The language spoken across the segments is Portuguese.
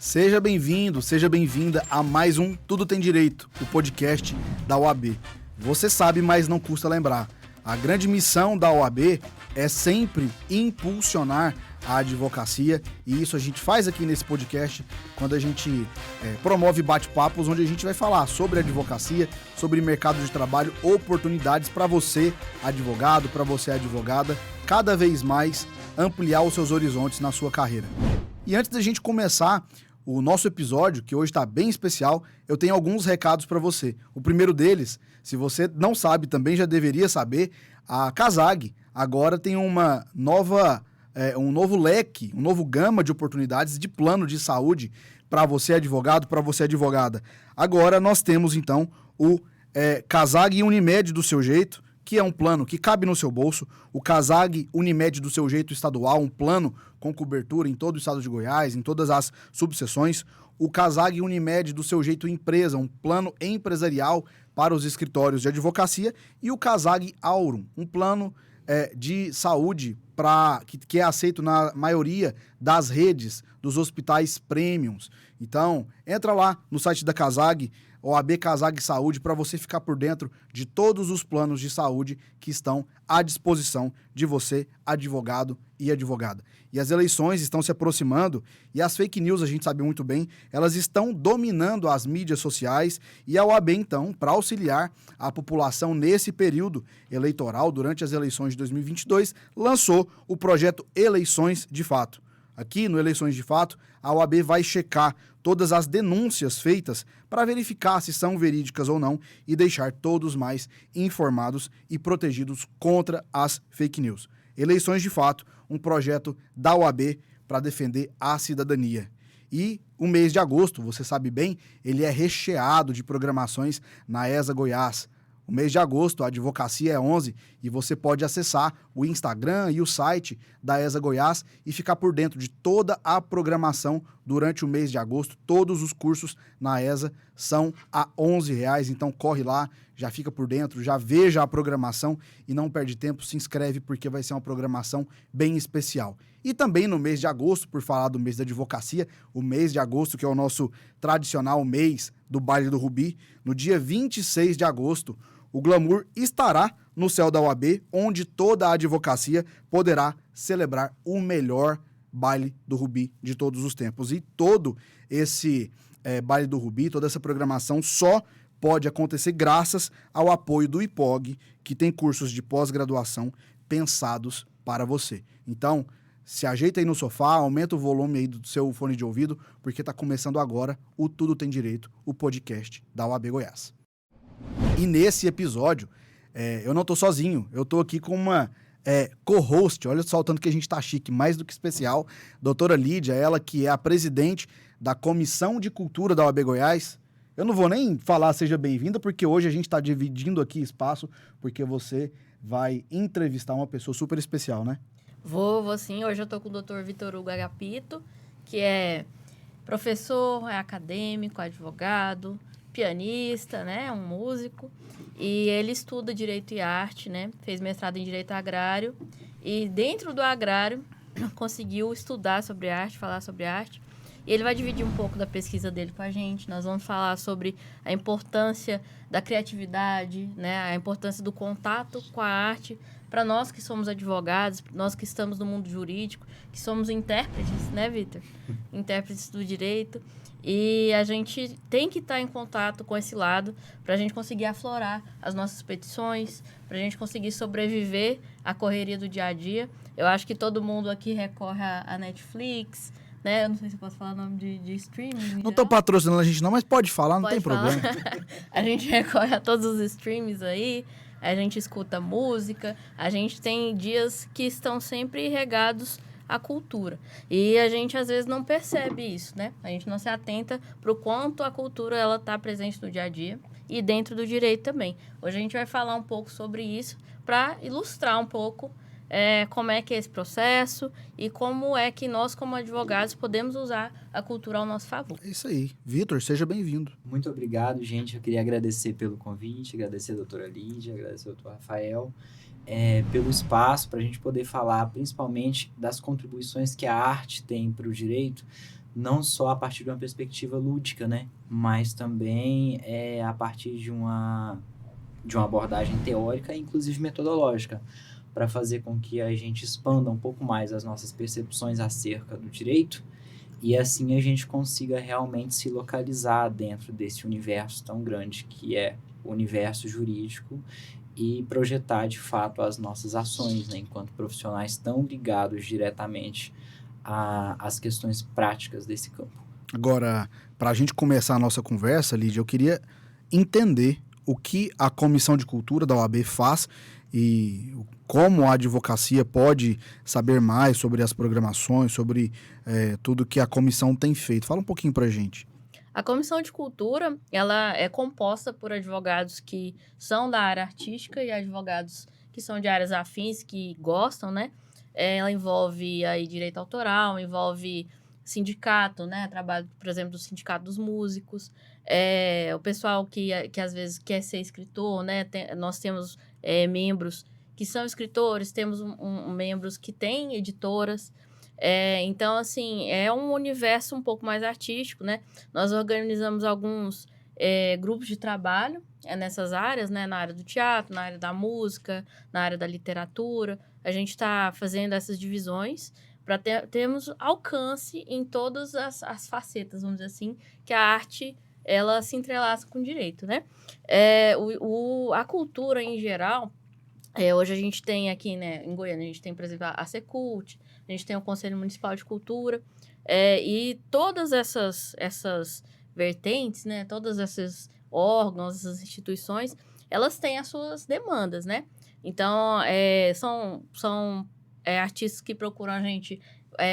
Seja bem-vindo, seja bem-vinda a mais um Tudo Tem Direito, o podcast da OAB. Você sabe, mas não custa lembrar. A grande missão da OAB é sempre impulsionar a advocacia, e isso a gente faz aqui nesse podcast quando a gente promove bate-papos onde a gente vai falar sobre advocacia, sobre mercado de trabalho, oportunidades para você, advogado, para você, advogada, cada vez mais ampliar os seus horizontes na sua carreira. E antes da gente começar o nosso episódio, que hoje está bem especial, eu tenho alguns recados para você. O primeiro deles, se você não sabe, também já deveria saber, a Casag agora tem um novo leque, um novo gama de oportunidades de plano de saúde para você, advogado, para você, advogada. Agora nós temos, então, o Casag Unimed do seu jeito, que é um plano que cabe no seu bolso, o Casag Unimed do seu jeito estadual, um plano com cobertura em todo o estado de Goiás, em todas as subseções, o Casag Unimed do seu jeito empresa, um plano empresarial para os escritórios de advocacia, e o Casag Aurum, um plano de saúde que é aceito na maioria das redes dos hospitais premiums. Então, entra lá no site da Casag, OAB Casag Saúde, para você ficar por dentro de todos os planos de saúde que estão à disposição de você, advogado e advogada. E as eleições estão se aproximando e as fake news, a gente sabe muito bem, elas estão dominando as mídias sociais, e a OAB, então, para auxiliar a população nesse período eleitoral, durante as eleições de 2022, lançou o projeto Eleições de Fato. Aqui no Eleições de Fato, a OAB vai checar todas as denúncias feitas para verificar se são verídicas ou não e deixar todos mais informados e protegidos contra as fake news. Eleições de Fato, um projeto da OAB para defender a cidadania. E o mês de agosto, você sabe bem, ele é recheado de programações na ESA Goiás. O mês de agosto, a advocacia é 11, e você pode acessar o Instagram e o site da ESA Goiás e ficar por dentro de toda a programação durante o mês de agosto. Todos os cursos na ESA são a R$11, então corre lá, já fica por dentro, já veja a programação e não perde tempo, se inscreve porque vai ser uma programação bem especial. E também no mês de agosto, por falar do mês da advocacia, o mês de agosto, que é o nosso tradicional mês do Baile do Rubi, no dia 26 de agosto, o glamour estará no céu da OAB, onde toda a advocacia poderá celebrar o melhor baile do Rubi de todos os tempos. E todo esse baile do Rubi, toda essa programação só pode acontecer graças ao apoio do IPOG, que tem cursos de pós-graduação pensados para você. Então, se ajeita aí no sofá, aumenta o volume aí do seu fone de ouvido, porque está começando agora o Tudo Tem Direito, o podcast da OAB Goiás. E nesse episódio, eu não tô sozinho, eu tô aqui com uma co-host, olha só o tanto que a gente tá chique, mais do que especial, doutora Lídia, ela que é a presidente da Comissão de Cultura da OAB Goiás. Eu não vou nem falar seja bem-vinda, porque hoje a gente tá dividindo aqui espaço, porque você vai entrevistar uma pessoa super especial, né? Vou sim. Hoje eu tô com o Dr. Vitor Hugo Agapito, que é professor, é acadêmico, advogado, pianista, né, um músico, e ele estuda Direito e Arte, né, fez mestrado em Direito Agrário, e dentro do agrário conseguiu estudar sobre arte, falar sobre arte, e ele vai dividir um pouco da pesquisa dele com a gente. Nós vamos falar sobre a importância da criatividade, né, a importância do contato com a arte, para nós que somos advogados, nós que estamos no mundo jurídico, que somos intérpretes, né, Vitor? Intérpretes do direito. E a gente tem que estar em contato com esse lado para a gente conseguir aflorar as nossas petições, para a gente conseguir sobreviver à correria do dia a dia. Eu acho que todo mundo aqui recorre à Netflix, né? Eu não sei se eu posso falar o nome de streaming. Não estou patrocinando a gente não, mas pode falar, não tem problema. A gente recorre a todos os streams aí, a gente escuta música, a gente tem dias que estão sempre regados a cultura. E a gente, às vezes, não percebe isso, né? A gente não se atenta para o quanto a cultura ela está presente no dia a dia e dentro do direito também. Hoje a gente vai falar um pouco sobre isso para ilustrar um pouco como é que é esse processo e como é que nós, como advogados, podemos usar a cultura ao nosso favor. É isso aí. Vitor, seja bem-vindo. Muito obrigado, gente. Eu queria agradecer pelo convite, agradecer a doutora Lídia, agradecer ao doutor Rafael, pelo espaço para a gente poder falar principalmente das contribuições que a arte tem para o direito, não só a partir de uma perspectiva lúdica, né? Mas também a partir de uma abordagem teórica e inclusive metodológica, para fazer com que a gente expanda um pouco mais as nossas percepções acerca do direito e assim a gente consiga realmente se localizar dentro desse universo tão grande que é o universo jurídico e projetar de fato as nossas ações, né, enquanto profissionais tão ligados diretamente às questões práticas desse campo. Agora, para a gente começar a nossa conversa, Lídia, eu queria entender o que a Comissão de Cultura da OAB faz e como a advocacia pode saber mais sobre as programações, sobre tudo que a comissão tem feito. Fala um pouquinho para a gente. A Comissão de Cultura, ela é composta por advogados que são da área artística e advogados que são de áreas afins, que gostam, né? Ela envolve aí direito autoral, envolve sindicato, né? Trabalho, por exemplo, do Sindicato dos Músicos. O pessoal que às vezes quer ser escritor, né? Nós temos membros que são escritores, temos membros que têm editoras. Então, assim, é um universo um pouco mais artístico, né? Nós organizamos alguns grupos de trabalho nessas áreas, né? Na área do teatro, na área da música, na área da literatura. A gente está fazendo essas divisões para termos alcance em todas as facetas, vamos dizer assim, que a arte, ela se entrelaça com o direito, né? A cultura, em geral, hoje a gente tem aqui, né, em Goiânia, a gente tem, por exemplo, a Secult, a gente tem o Conselho Municipal de Cultura, e todas essas vertentes, né, todos esses órgãos, essas instituições, elas têm as suas demandas, né? Então, são artistas que procuram a gente,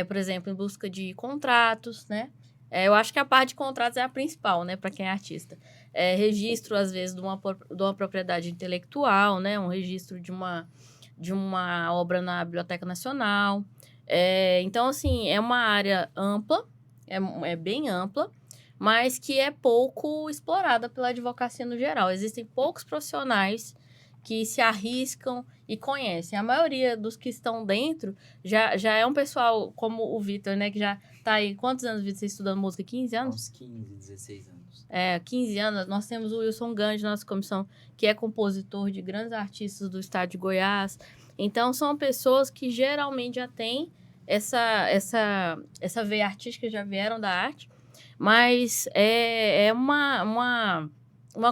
por exemplo, em busca de contratos, né? Eu acho que a parte de contratos é a principal, né, para quem é artista. Registro, às vezes, de uma propriedade intelectual, né? Um registro de uma obra na Biblioteca Nacional. Então, assim, é uma área ampla, é bem ampla, mas que é pouco explorada pela advocacia no geral. Existem poucos profissionais que se arriscam e conhecem. A maioria dos que estão dentro já é um pessoal como o Vitor, né? Que já está aí... Quantos anos, Vitor, você estudando música? 15 anos? Uns 15, 16 anos. 15 anos. Nós temos o Wilson Gandhi na nossa comissão, que é compositor de grandes artistas do estado de Goiás. Então, são pessoas que geralmente já têm essa veia artística, já vieram da arte, mas é uma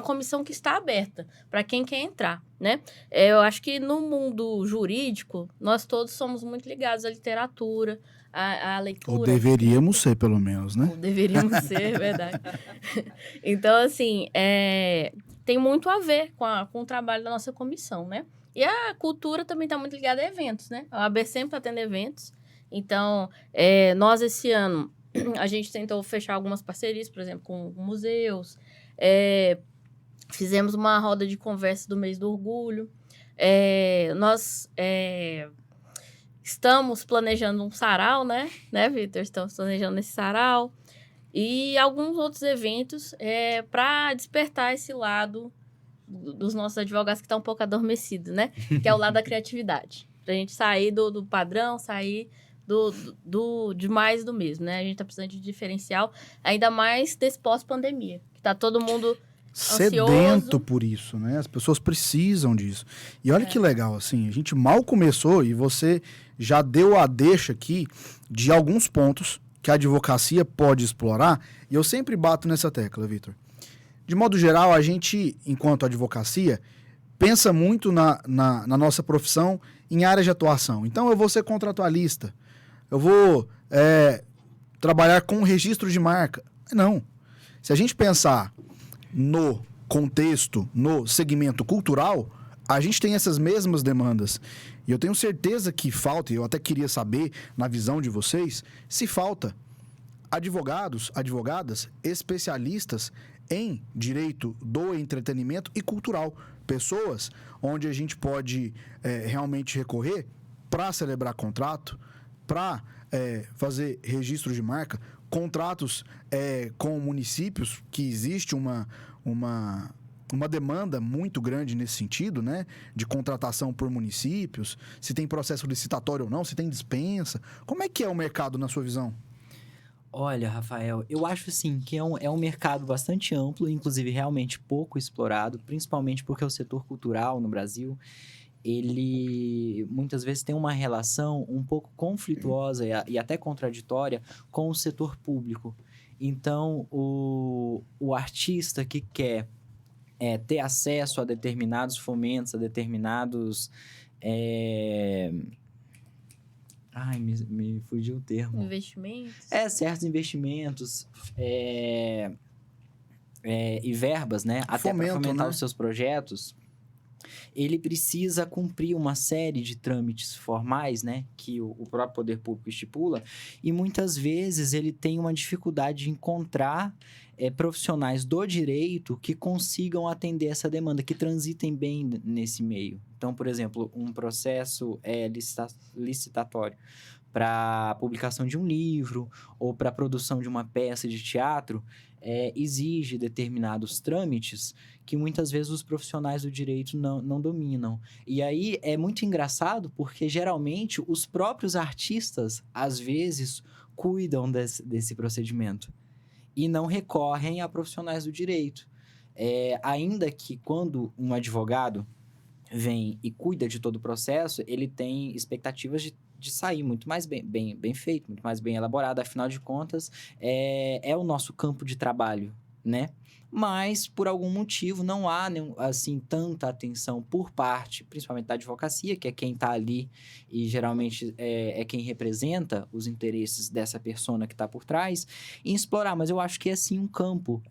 comissão que está aberta para quem quer entrar, né? Eu acho que no mundo jurídico, nós todos somos muito ligados à literatura, à leitura. Ou deveríamos ser, pelo menos, né? Ou deveríamos ser, é verdade. Então, assim, tem muito a ver com o trabalho da nossa comissão, né? E a cultura também está muito ligada a eventos, né? A OAB sempre está tendo eventos. Então, nós, esse ano, a gente tentou fechar algumas parcerias, por exemplo, com museus. Fizemos uma roda de conversa do mês do orgulho. Nós estamos planejando um sarau, né, Vitor? Estamos planejando esse sarau. E alguns outros eventos para despertar esse lado dos nossos advogados que está um pouco adormecido, né? Que é o lado da criatividade. Para a gente sair do padrão, sair de mais do mesmo, né? A gente está precisando de diferencial, ainda mais desse pós-pandemia, que está todo mundo sedento por isso, né? As pessoas precisam disso. E olha que legal, assim, a gente mal começou e você já deu a deixa aqui de alguns pontos que a advocacia pode explorar, e eu sempre bato nessa tecla, Vitor. De modo geral, a gente, enquanto advocacia, pensa muito na nossa profissão em áreas de atuação. Então, eu vou ser contratualista, eu vou trabalhar com registro de marca. Não. Se a gente pensar no contexto, no segmento cultural, a gente tem essas mesmas demandas. E eu tenho certeza que falta, e eu até queria saber, na visão de vocês, se falta advogados, advogadas, especialistas em direito do entretenimento e cultural. Pessoas onde a gente pode realmente recorrer para celebrar contrato, para fazer registro de marca, contratos com municípios, que existe uma demanda muito grande nesse sentido, né? De contratação por municípios, se tem processo licitatório ou não, se tem dispensa. Como é que é o mercado na sua visão? Olha, Rafael, eu acho assim que é um mercado bastante amplo, inclusive realmente pouco explorado, principalmente porque o setor cultural no Brasil, ele muitas vezes tem uma relação um pouco conflituosa e até contraditória com o setor público. Então, o artista que quer ter acesso a determinados fomentos, a determinados... Ai, me fugiu o termo. Investimentos. Certos investimentos e verbas, né? Até para Fomento, fomentar né? os seus projetos, ele precisa cumprir uma série de trâmites formais, né? Que o próprio poder público estipula. E muitas vezes ele tem uma dificuldade de encontrar profissionais do direito que consigam atender essa demanda, que transitem bem nesse meio. Então, por exemplo, um processo licitatório para a publicação de um livro ou para a produção de uma peça de teatro exige determinados trâmites que muitas vezes os profissionais do direito não dominam. E aí é muito engraçado porque geralmente os próprios artistas, às vezes, cuidam desse procedimento e não recorrem a profissionais do direito. Ainda que quando um advogado vem e cuida de todo o processo, ele tem expectativas de sair muito mais bem feito, muito mais bem elaborado. Afinal de contas, é o nosso campo de trabalho, né? Mas, por algum motivo, não há assim, tanta atenção por parte, principalmente da advocacia, que é quem está ali e geralmente é quem representa os interesses dessa persona que está por trás, em explorar. Mas eu acho que é, sim, um campo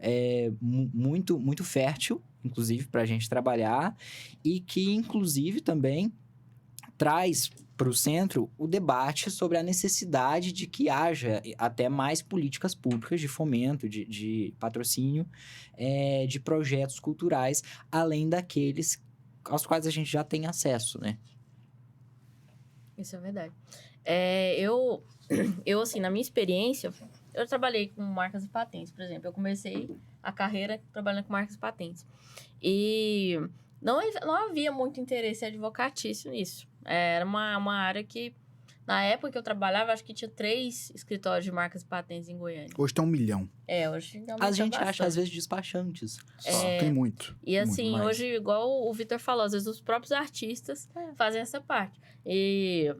muito, muito fértil, inclusive, para a gente trabalhar, e que, inclusive, também traz para o centro o debate sobre a necessidade de que haja até mais políticas públicas de fomento, de patrocínio de projetos culturais, além daqueles aos quais a gente já tem acesso, né? Isso é verdade. Eu, assim, na minha experiência, eu trabalhei com marcas e patentes, por exemplo. Eu comecei a carreira trabalhando com marcas e patentes. E não havia muito interesse advocatício nisso. Era uma área que, na época que eu trabalhava, acho que tinha 3 escritórios de marcas e patentes em Goiânia. Hoje tem 1 milhão. Hoje A gente acha, às vezes, despachantes. Tem muito. E assim, muito mais. hoje, igual o Vitor falou, às vezes os próprios artistas fazem essa parte. E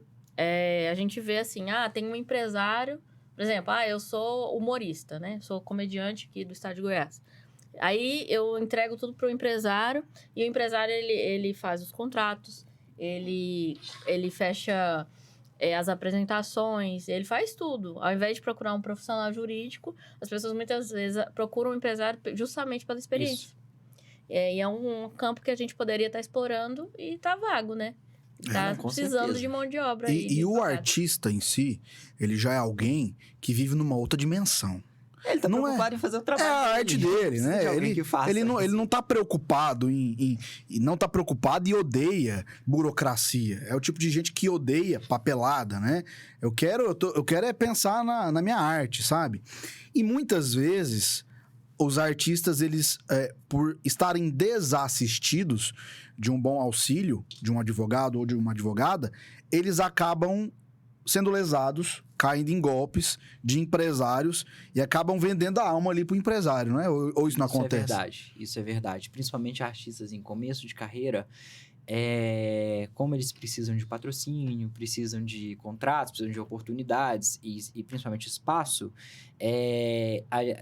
a gente vê assim, tem um empresário, por exemplo, eu sou humorista, né? Sou comediante aqui do estado de Goiás. Aí eu entrego tudo pro empresário e o empresário, ele faz os contratos, ele fecha as apresentações, ele faz tudo. Ao invés de procurar um profissional jurídico, as pessoas muitas vezes procuram um empresário justamente pela experiência. Isso. E é um campo que a gente poderia estar explorando e tá vago, né? Tá com precisando certeza. de mão de obra. E o artista em si, ele já é alguém que vive numa outra dimensão. Ele tá preocupado em fazer o trabalho a arte dele, né? Ele não tá preocupado e não tá preocupado e odeia burocracia. É o tipo de gente que odeia papelada, né? Eu quero pensar na minha arte, sabe? E muitas vezes os artistas, eles, por estarem desassistidos de um bom auxílio de um advogado ou de uma advogada, eles acabam sendo lesados, caindo em golpes de empresários e acabam vendendo a alma ali pro empresário, não é? Ou isso não acontece? Isso é verdade. Principalmente artistas em começo de carreira, como eles precisam de patrocínio, precisam de contratos, precisam de oportunidades e principalmente espaço,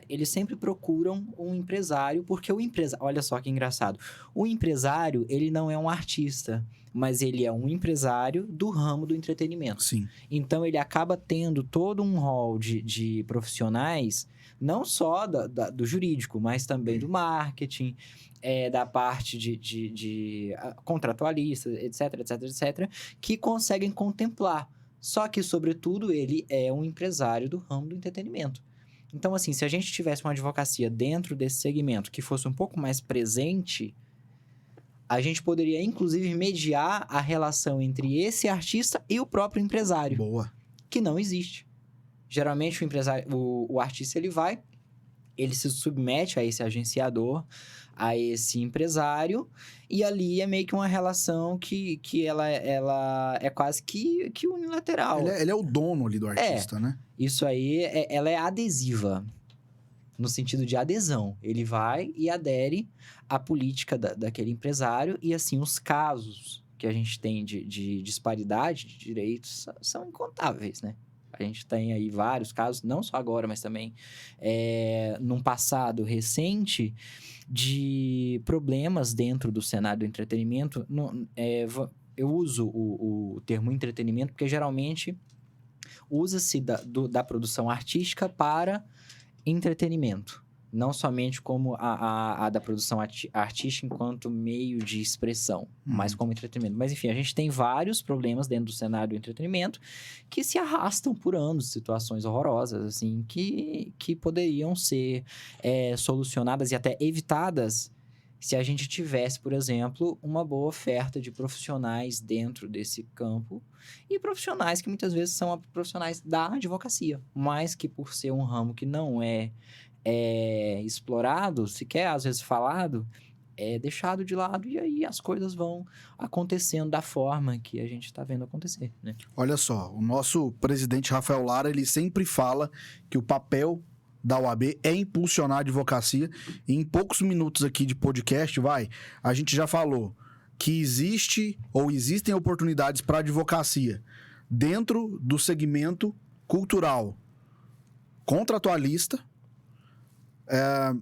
eles sempre procuram um empresário, porque olha só que engraçado, o empresário, ele não é um artista, mas ele é um empresário do ramo do entretenimento. Sim. Então, ele acaba tendo todo um rol de profissionais, não só do jurídico, mas também do marketing, da parte de contratualistas, etc, que conseguem contemplar. Só que, sobretudo, ele é um empresário do ramo do entretenimento. Então, assim, se a gente tivesse uma advocacia dentro desse segmento que fosse um pouco mais presente, a gente poderia, inclusive, mediar a relação entre esse artista e o próprio empresário. Boa. Que não existe. Geralmente, o artista, ele vai ele se submete a esse agenciador, a esse empresário, e ali é meio que uma relação que ela é quase que unilateral. Ele é o dono ali do artista, né? Isso aí, ela é adesiva, no sentido de adesão. Ele vai e adere à política daquele empresário, e assim, os casos que a gente tem de disparidade de direitos são incontáveis, né? A gente tem aí vários casos, não só agora, mas também num passado recente, de problemas dentro do cenário do entretenimento. Eu uso o termo entretenimento porque geralmente usa-se da produção artística para entretenimento. Não somente como a da produção artística enquanto meio de expressão, mas como entretenimento. Mas, enfim, a gente tem vários problemas dentro do cenário do entretenimento que se arrastam por anos, situações horrorosas, assim, que poderiam ser solucionadas e até evitadas se a gente tivesse, por exemplo, uma boa oferta de profissionais dentro desse campo, e profissionais que muitas vezes são profissionais da advocacia, mas que por ser um ramo que não é explorado, sequer às vezes falado, é deixado de lado, e aí as coisas vão acontecendo da forma que a gente está vendo acontecer, né? Olha só, o nosso presidente Rafael Lara, ele sempre fala que o papel da OAB é impulsionar a advocacia, e em poucos minutos aqui de podcast, a gente já falou que existem oportunidades para advocacia dentro do segmento cultural, contratualista,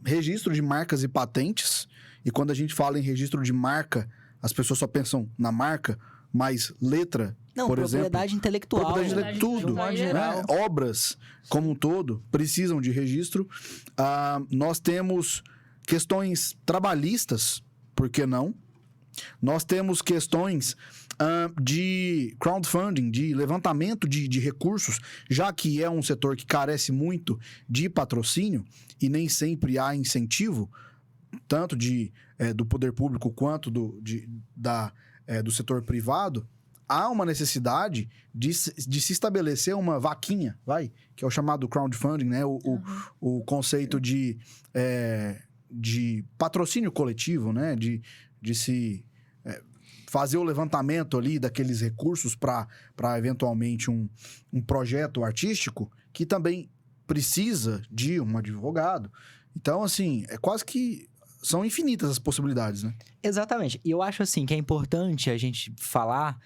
registro de marcas e patentes. E quando a gente fala em registro de marca, as pessoas só pensam na marca, mas letra, por exemplo... propriedade intelectual. Tudo. Geral. Obras, como um todo, precisam de registro. Nós temos questões trabalhistas, por que não? Nós temos questões de crowdfunding, de levantamento de recursos, já que é um setor que carece muito de patrocínio e nem sempre há incentivo, tanto do poder público quanto do setor privado. Há uma necessidade de se estabelecer uma vaquinha, que é o chamado crowdfunding, né? O conceito de patrocínio coletivo, né? De se fazer o levantamento ali daqueles recursos para eventualmente um projeto artístico que também precisa de um advogado. Então, assim, quase que são infinitas as possibilidades, né? Exatamente. E eu acho, assim, que é importante a gente falar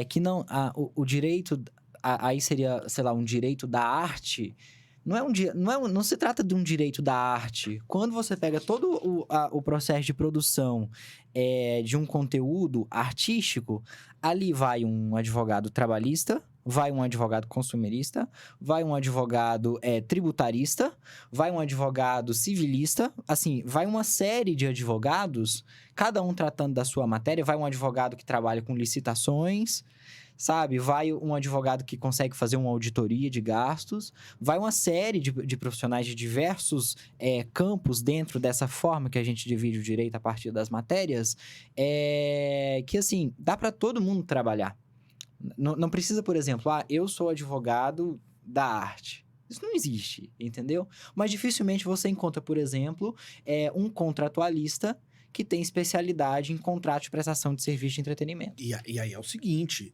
que não... o direito... Aí seria, sei lá, um direito da arte... Não se trata de um direito da arte. Quando você pega todo o processo de produção de um conteúdo artístico, ali vai um advogado trabalhista, vai um advogado consumerista, vai um advogado tributarista, vai um advogado civilista, assim, vai uma série de advogados, cada um tratando da sua matéria, vai um advogado que trabalha com licitações, sabe? Vai um advogado que consegue fazer uma auditoria de gastos, vai uma série de profissionais de diversos campos dentro dessa forma que a gente divide o direito a partir das matérias, que, assim, dá para todo mundo trabalhar. Não precisa, por exemplo, eu sou advogado da arte. Isso não existe, entendeu? Mas dificilmente você encontra, por exemplo, um contratualista que tem especialidade em contrato de prestação de serviço de entretenimento. E aí é o seguinte,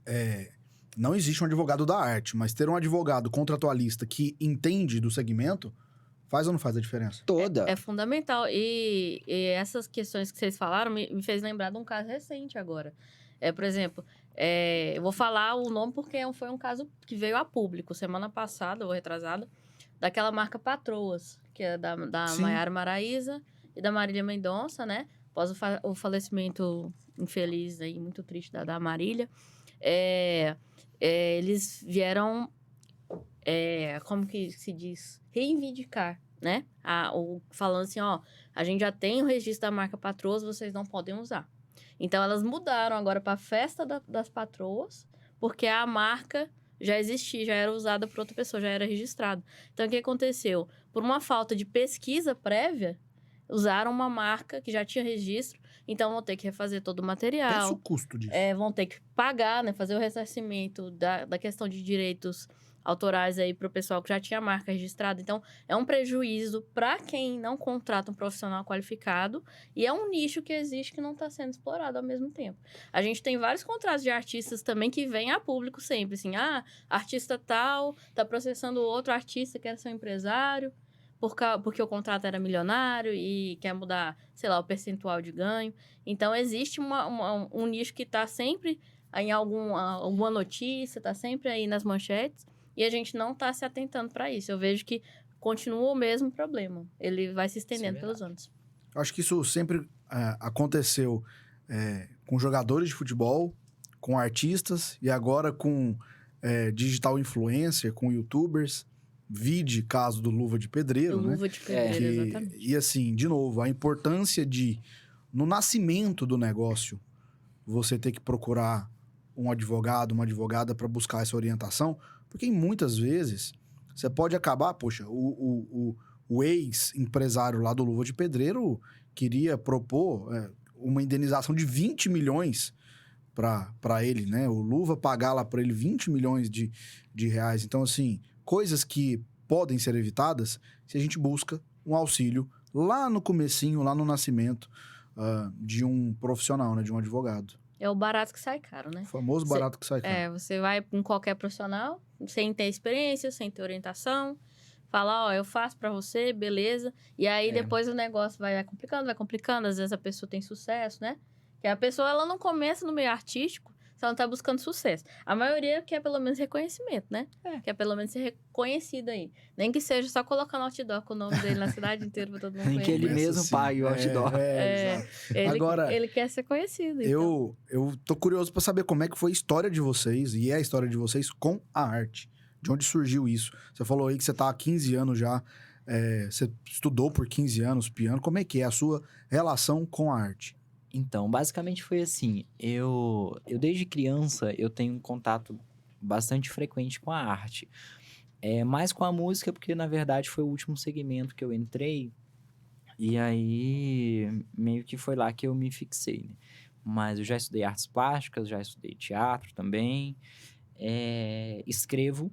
não existe um advogado da arte, mas ter um advogado contratualista que entende do segmento, faz ou não faz a diferença? Toda. É fundamental. E essas questões que vocês falaram me fez lembrar de um caso recente agora. Por exemplo, eu vou falar o nome porque foi um caso que veio a público semana passada, ou retrasada, daquela marca Patroas, que é da Maiara Maraíza e da Marília Mendonça, né? Após o falecimento infeliz, aí, muito triste da Marília, eles vieram, como que se diz? Reivindicar, né? Falando assim, a gente já tem o registro da marca Patroas, vocês não podem usar. Então, elas mudaram agora para a festa das patroas, porque a marca já existia, já era usada por outra pessoa, já era registrada. Então, o que aconteceu? Por uma falta de pesquisa prévia, usaram uma marca que já tinha registro, então vão ter que refazer todo o material. Pensa o custo disso. Vão ter que pagar, né? Fazer o ressarcimento da questão de direitos autorais aí para o pessoal que já tinha marca registrada. Então, é um prejuízo para quem não contrata um profissional qualificado e é um nicho que existe que não está sendo explorado ao mesmo tempo. A gente tem vários contratos de artistas também que vêm a público sempre, assim, artista tal está processando outro artista que era seu empresário, porque o contrato era milionário e quer mudar, sei lá, o percentual de ganho. Então, existe um nicho que está sempre em alguma notícia, está sempre aí nas manchetes, e a gente não está se atentando para isso. Eu vejo que continua o mesmo problema. Ele vai se estendendo pelos anos. Eu acho que isso sempre aconteceu com jogadores de futebol, com artistas, e agora com digital influencer, com youtubers. Vide caso do Luva de Pedreiro, né? Luva de Pedreiro, exatamente. E assim, de novo, a importância de, no nascimento do negócio, você ter que procurar um advogado, uma advogada para buscar essa orientação, porque muitas vezes você pode acabar, poxa, o ex-empresário lá do Luva de Pedreiro queria propor uma indenização de 20 milhões para ele, né? O Luva pagar lá para ele 20 milhões de reais. Então, assim, coisas que podem ser evitadas se a gente busca um auxílio lá no comecinho, lá no nascimento de um profissional, né? De um advogado. É o barato que sai caro, né? O famoso barato que sai caro. Você vai com qualquer profissional, sem ter experiência, sem ter orientação, fala, eu faço pra você, beleza. E aí, depois o negócio vai complicando. Às vezes a pessoa tem sucesso, né? Que a pessoa, ela não começa no meio artístico se ela não tá buscando sucesso. A maioria quer pelo menos reconhecimento, né? Quer pelo menos ser reconhecido aí. Nem que seja só colocando outdoor com o nome dele na cidade inteira pra todo mundo Nem que ele mesmo pague o outdoor. Agora, ele quer ser conhecido. Eu tô curioso pra saber como é que foi a história de vocês, e é a história de vocês com a arte. De onde surgiu isso? Você falou aí que você tá há 15 anos já, você estudou por 15 anos piano. Como é que é a sua relação com a arte? Então, basicamente foi assim, eu desde criança, eu tenho um contato bastante frequente com a arte. Mais com a música, porque na verdade foi o último segmento que eu entrei, e aí meio que foi lá que eu me fixei, né? Mas eu já estudei artes plásticas, já estudei teatro também, escrevo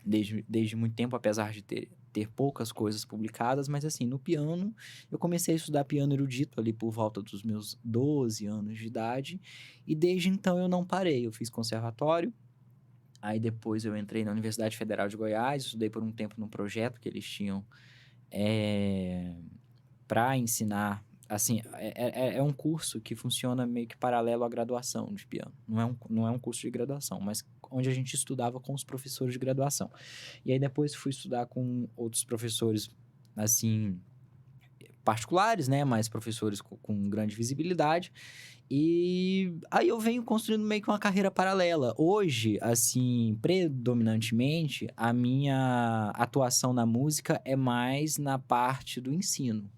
desde muito tempo, apesar de ter poucas coisas publicadas, mas assim, no piano, eu comecei a estudar piano erudito ali por volta dos meus 12 anos de idade, e desde então eu não parei. Eu fiz conservatório, aí depois eu entrei na Universidade Federal de Goiás, estudei por um tempo num projeto que eles tinham para ensinar, assim, é um curso que funciona meio que paralelo à graduação de piano, não é um curso de graduação, mas onde a gente estudava com os professores de graduação. E aí depois fui estudar com outros professores, assim, particulares, né? Mas professores com grande visibilidade. E aí eu venho construindo meio que uma carreira paralela. Hoje, assim, predominantemente, a minha atuação na música é mais na parte do ensino.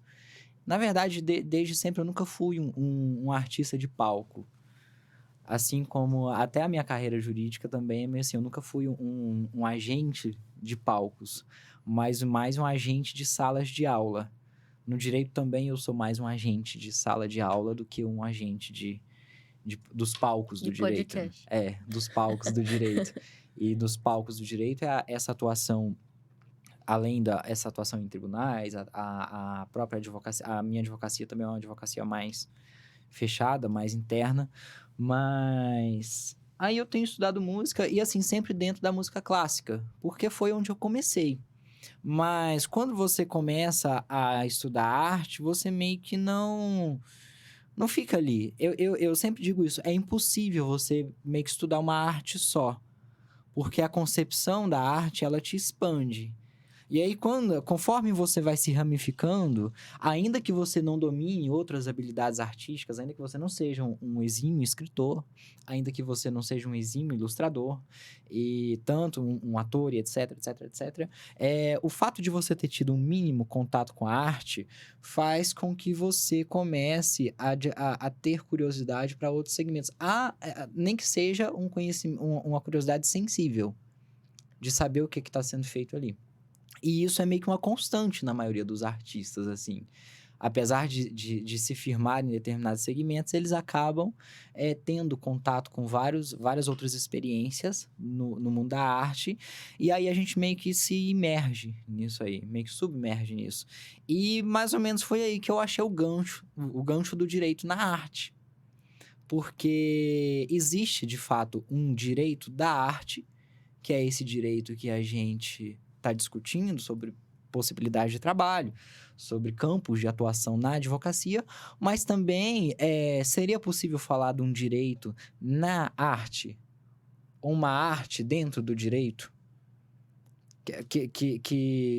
Na verdade, desde sempre eu nunca fui um artista de palco. Assim como até a minha carreira jurídica também, assim, eu nunca fui um agente de palcos, mas mais um agente de salas de aula. No direito também eu sou mais um agente de sala de aula do que um agente dos palcos do direito. Podcast. Dos palcos do direito. E dos palcos do direito essa atuação, além dessa atuação em tribunais, a própria advocacia, a minha advocacia também é uma advocacia mais fechada, mais interna, mas aí eu tenho estudado música e assim, sempre dentro da música clássica, porque foi onde eu comecei. Mas quando você começa a estudar arte, você meio que não fica ali. Eu sempre digo isso, é impossível você meio que estudar uma arte só, porque a concepção da arte, ela te expande. E aí, conforme você vai se ramificando, ainda que você não domine outras habilidades artísticas, ainda que você não seja um exímio escritor, ainda que você não seja um exímio ilustrador, e tanto um ator, e etc, etc, etc, o fato de você ter tido um mínimo contato com a arte faz com que você comece a ter curiosidade para outros segmentos. Nem que seja um conhecimento, uma curiosidade sensível de saber o que está sendo feito ali. E isso é meio que uma constante na maioria dos artistas, assim. apesar de se firmarem em determinados segmentos, eles acabam tendo contato com várias outras experiências no mundo da arte, e aí a gente meio que se imerge nisso aí, meio que submerge nisso. E mais ou menos foi aí que eu achei o gancho do direito na arte. Porque existe, de fato, um direito da arte, que é esse direito que a gente está discutindo sobre possibilidade de trabalho, sobre campos de atuação na advocacia, mas também seria possível falar de um direito na arte, uma arte dentro do direito?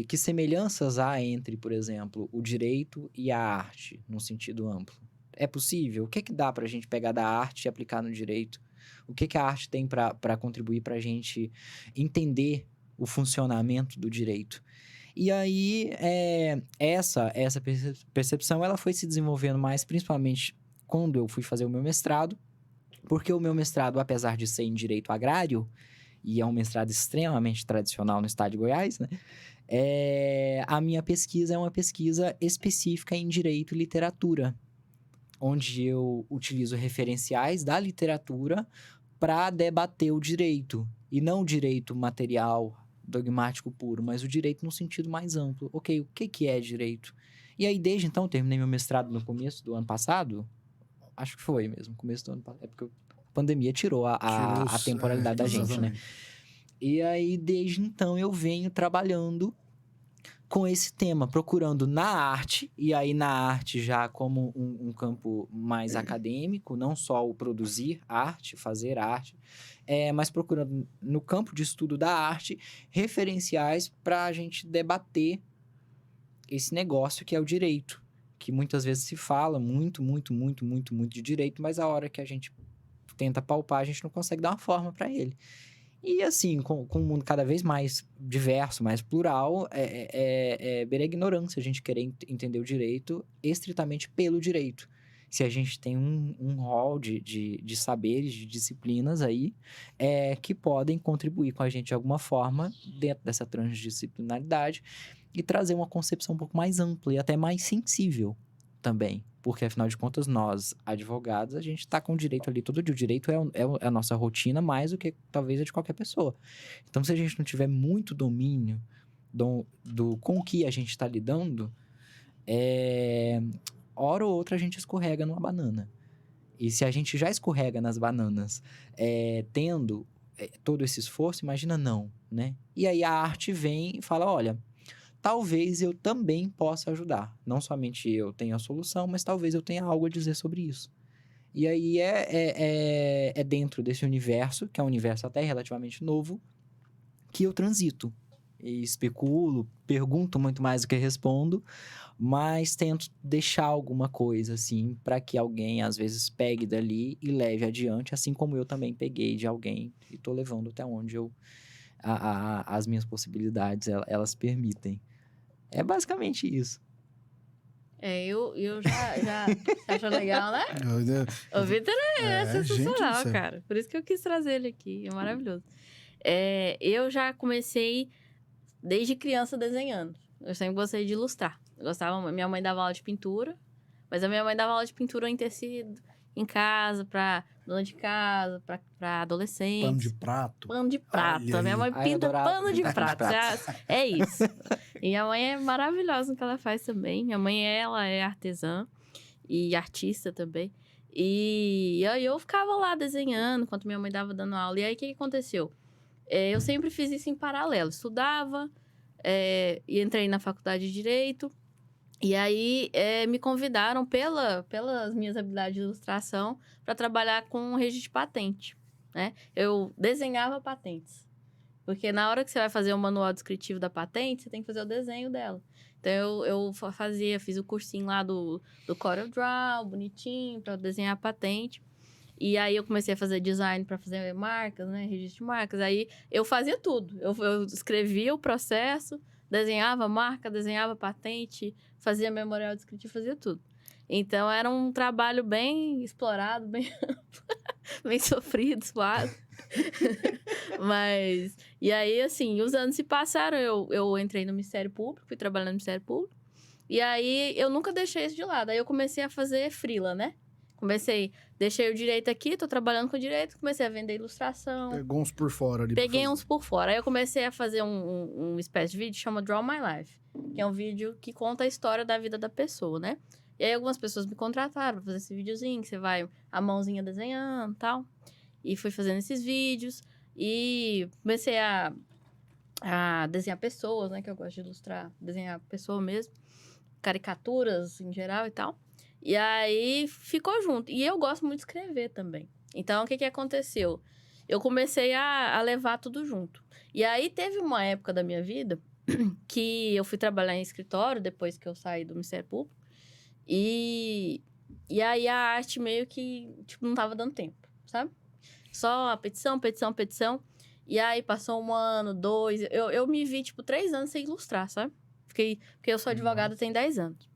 Que semelhanças há entre, por exemplo, o direito e a arte, no sentido amplo? É possível? O que dá para a gente pegar da arte e aplicar no direito? O que a arte tem para contribuir para a gente entender o funcionamento do direito? E aí, essa percepção ela foi se desenvolvendo mais, principalmente quando eu fui fazer o meu mestrado, porque o meu mestrado, apesar de ser em direito agrário, e é um mestrado extremamente tradicional no estado de Goiás, né? A minha pesquisa é uma pesquisa específica em direito e literatura, onde eu utilizo referenciais da literatura para debater o direito, e não o direito material, dogmático puro, mas o direito no sentido mais amplo. Ok, o que é direito? E aí, desde então, eu terminei meu mestrado no começo do ano passado, acho que foi mesmo, começo do ano passado, é porque a pandemia tirou a temporalidade da gente, né? E aí, desde então, eu venho trabalhando com esse tema, procurando na arte, e aí na arte já como um campo mais acadêmico, não só o produzir arte, fazer arte, mas procurando no campo de estudo da arte referenciais para a gente debater esse negócio que é o direito, que muitas vezes se fala muito de direito, mas a hora que a gente tenta palpar, a gente não consegue dar uma forma para ele. E assim, com um mundo cada vez mais diverso, mais plural, beira a ignorância a gente querer entender o direito estritamente pelo direito. Se a gente tem um rol de saberes, de disciplinas aí, que podem contribuir com a gente de alguma forma dentro dessa transdisciplinaridade e trazer uma concepção um pouco mais ampla e até mais sensível também. Porque, afinal de contas, nós, advogados, a gente está com o direito ali todo dia. O direito é a nossa rotina mais do que, talvez, a de qualquer pessoa. Então, se a gente não tiver muito domínio com o que a gente está lidando, hora ou outra a gente escorrega numa banana. E se a gente já escorrega nas bananas, tendo todo esse esforço, imagina não, né? E aí a arte vem e fala, olha, talvez eu também possa ajudar. Não somente eu tenho a solução, mas talvez eu tenha algo a dizer sobre isso. E aí é dentro desse universo, que é um universo até relativamente novo, que eu transito. E especulo, pergunto muito mais do que respondo, mas tento deixar alguma coisa, assim, para que alguém, às vezes, pegue dali e leve adiante, assim como eu também peguei de alguém e tô levando até onde as minhas possibilidades, elas permitem. É basicamente isso. Eu já você achou legal, né? O Vitor é sensacional, gente, cara. Por isso que eu quis trazer ele aqui. É maravilhoso. Eu já comecei desde criança desenhando. Eu sempre gostei de ilustrar. Minha mãe dava aula de pintura, mas a minha mãe dava aula de pintura em tecido, em casa, pra dona de casa, pra adolescentes. Pano de prato. Pano de prato. A minha mãe pinta pano de prato. É isso. E a mãe é maravilhosa no que ela faz também. Minha mãe, ela é artesã e artista também. E aí eu ficava lá desenhando enquanto minha mãe dava dando aula. E aí, o que aconteceu? Eu sempre fiz isso em paralelo. Estudava, e entrei na faculdade de Direito. E aí, me convidaram pelas minhas habilidades de ilustração para trabalhar com registro de patente, né? Eu desenhava patentes. Porque na hora que você vai fazer o manual descritivo da patente, você tem que fazer o desenho dela. Então, eu fiz o cursinho lá do CorelDRAW, bonitinho, para desenhar a patente. E aí, eu comecei a fazer design para fazer marcas, né? Registro de marcas. Aí, eu fazia tudo. Eu escrevia o processo, desenhava marca, desenhava patente, fazia memorial descritivo, fazia tudo. Então, era um trabalho bem explorado, bem bem sofrido, suado. Mas... E aí, assim, os anos se passaram, eu entrei no Ministério Público, fui trabalhar no Ministério Público. E aí, eu nunca deixei isso de lado. Aí, eu comecei a fazer freela, né? Deixei o direito aqui, tô trabalhando com o direito, comecei a vender ilustração. Pegou uns por fora ali. Peguei uns por fora. Aí, eu comecei a fazer um espécie de vídeo que chama Draw My Life. Que é um vídeo que conta a história da vida da pessoa, né? E aí, algumas pessoas me contrataram pra fazer esse videozinho, que você vai a mãozinha desenhando e tal. E fui fazendo esses vídeos. E comecei a desenhar pessoas, né? Que eu gosto de ilustrar, desenhar pessoa mesmo. Caricaturas em geral e tal. E aí, ficou junto. E eu gosto muito de escrever também. Então, o que aconteceu? Eu comecei a levar tudo junto. E aí, teve uma época da minha vida que eu fui trabalhar em escritório, depois que eu saí do Ministério Público. E aí, a arte meio que, tipo, não tava dando tempo, sabe? Só a petição. E aí, passou 1 ano, 2... Eu me vi, tipo, 3 anos sem ilustrar, sabe? Porque eu sou advogada tem 10 anos.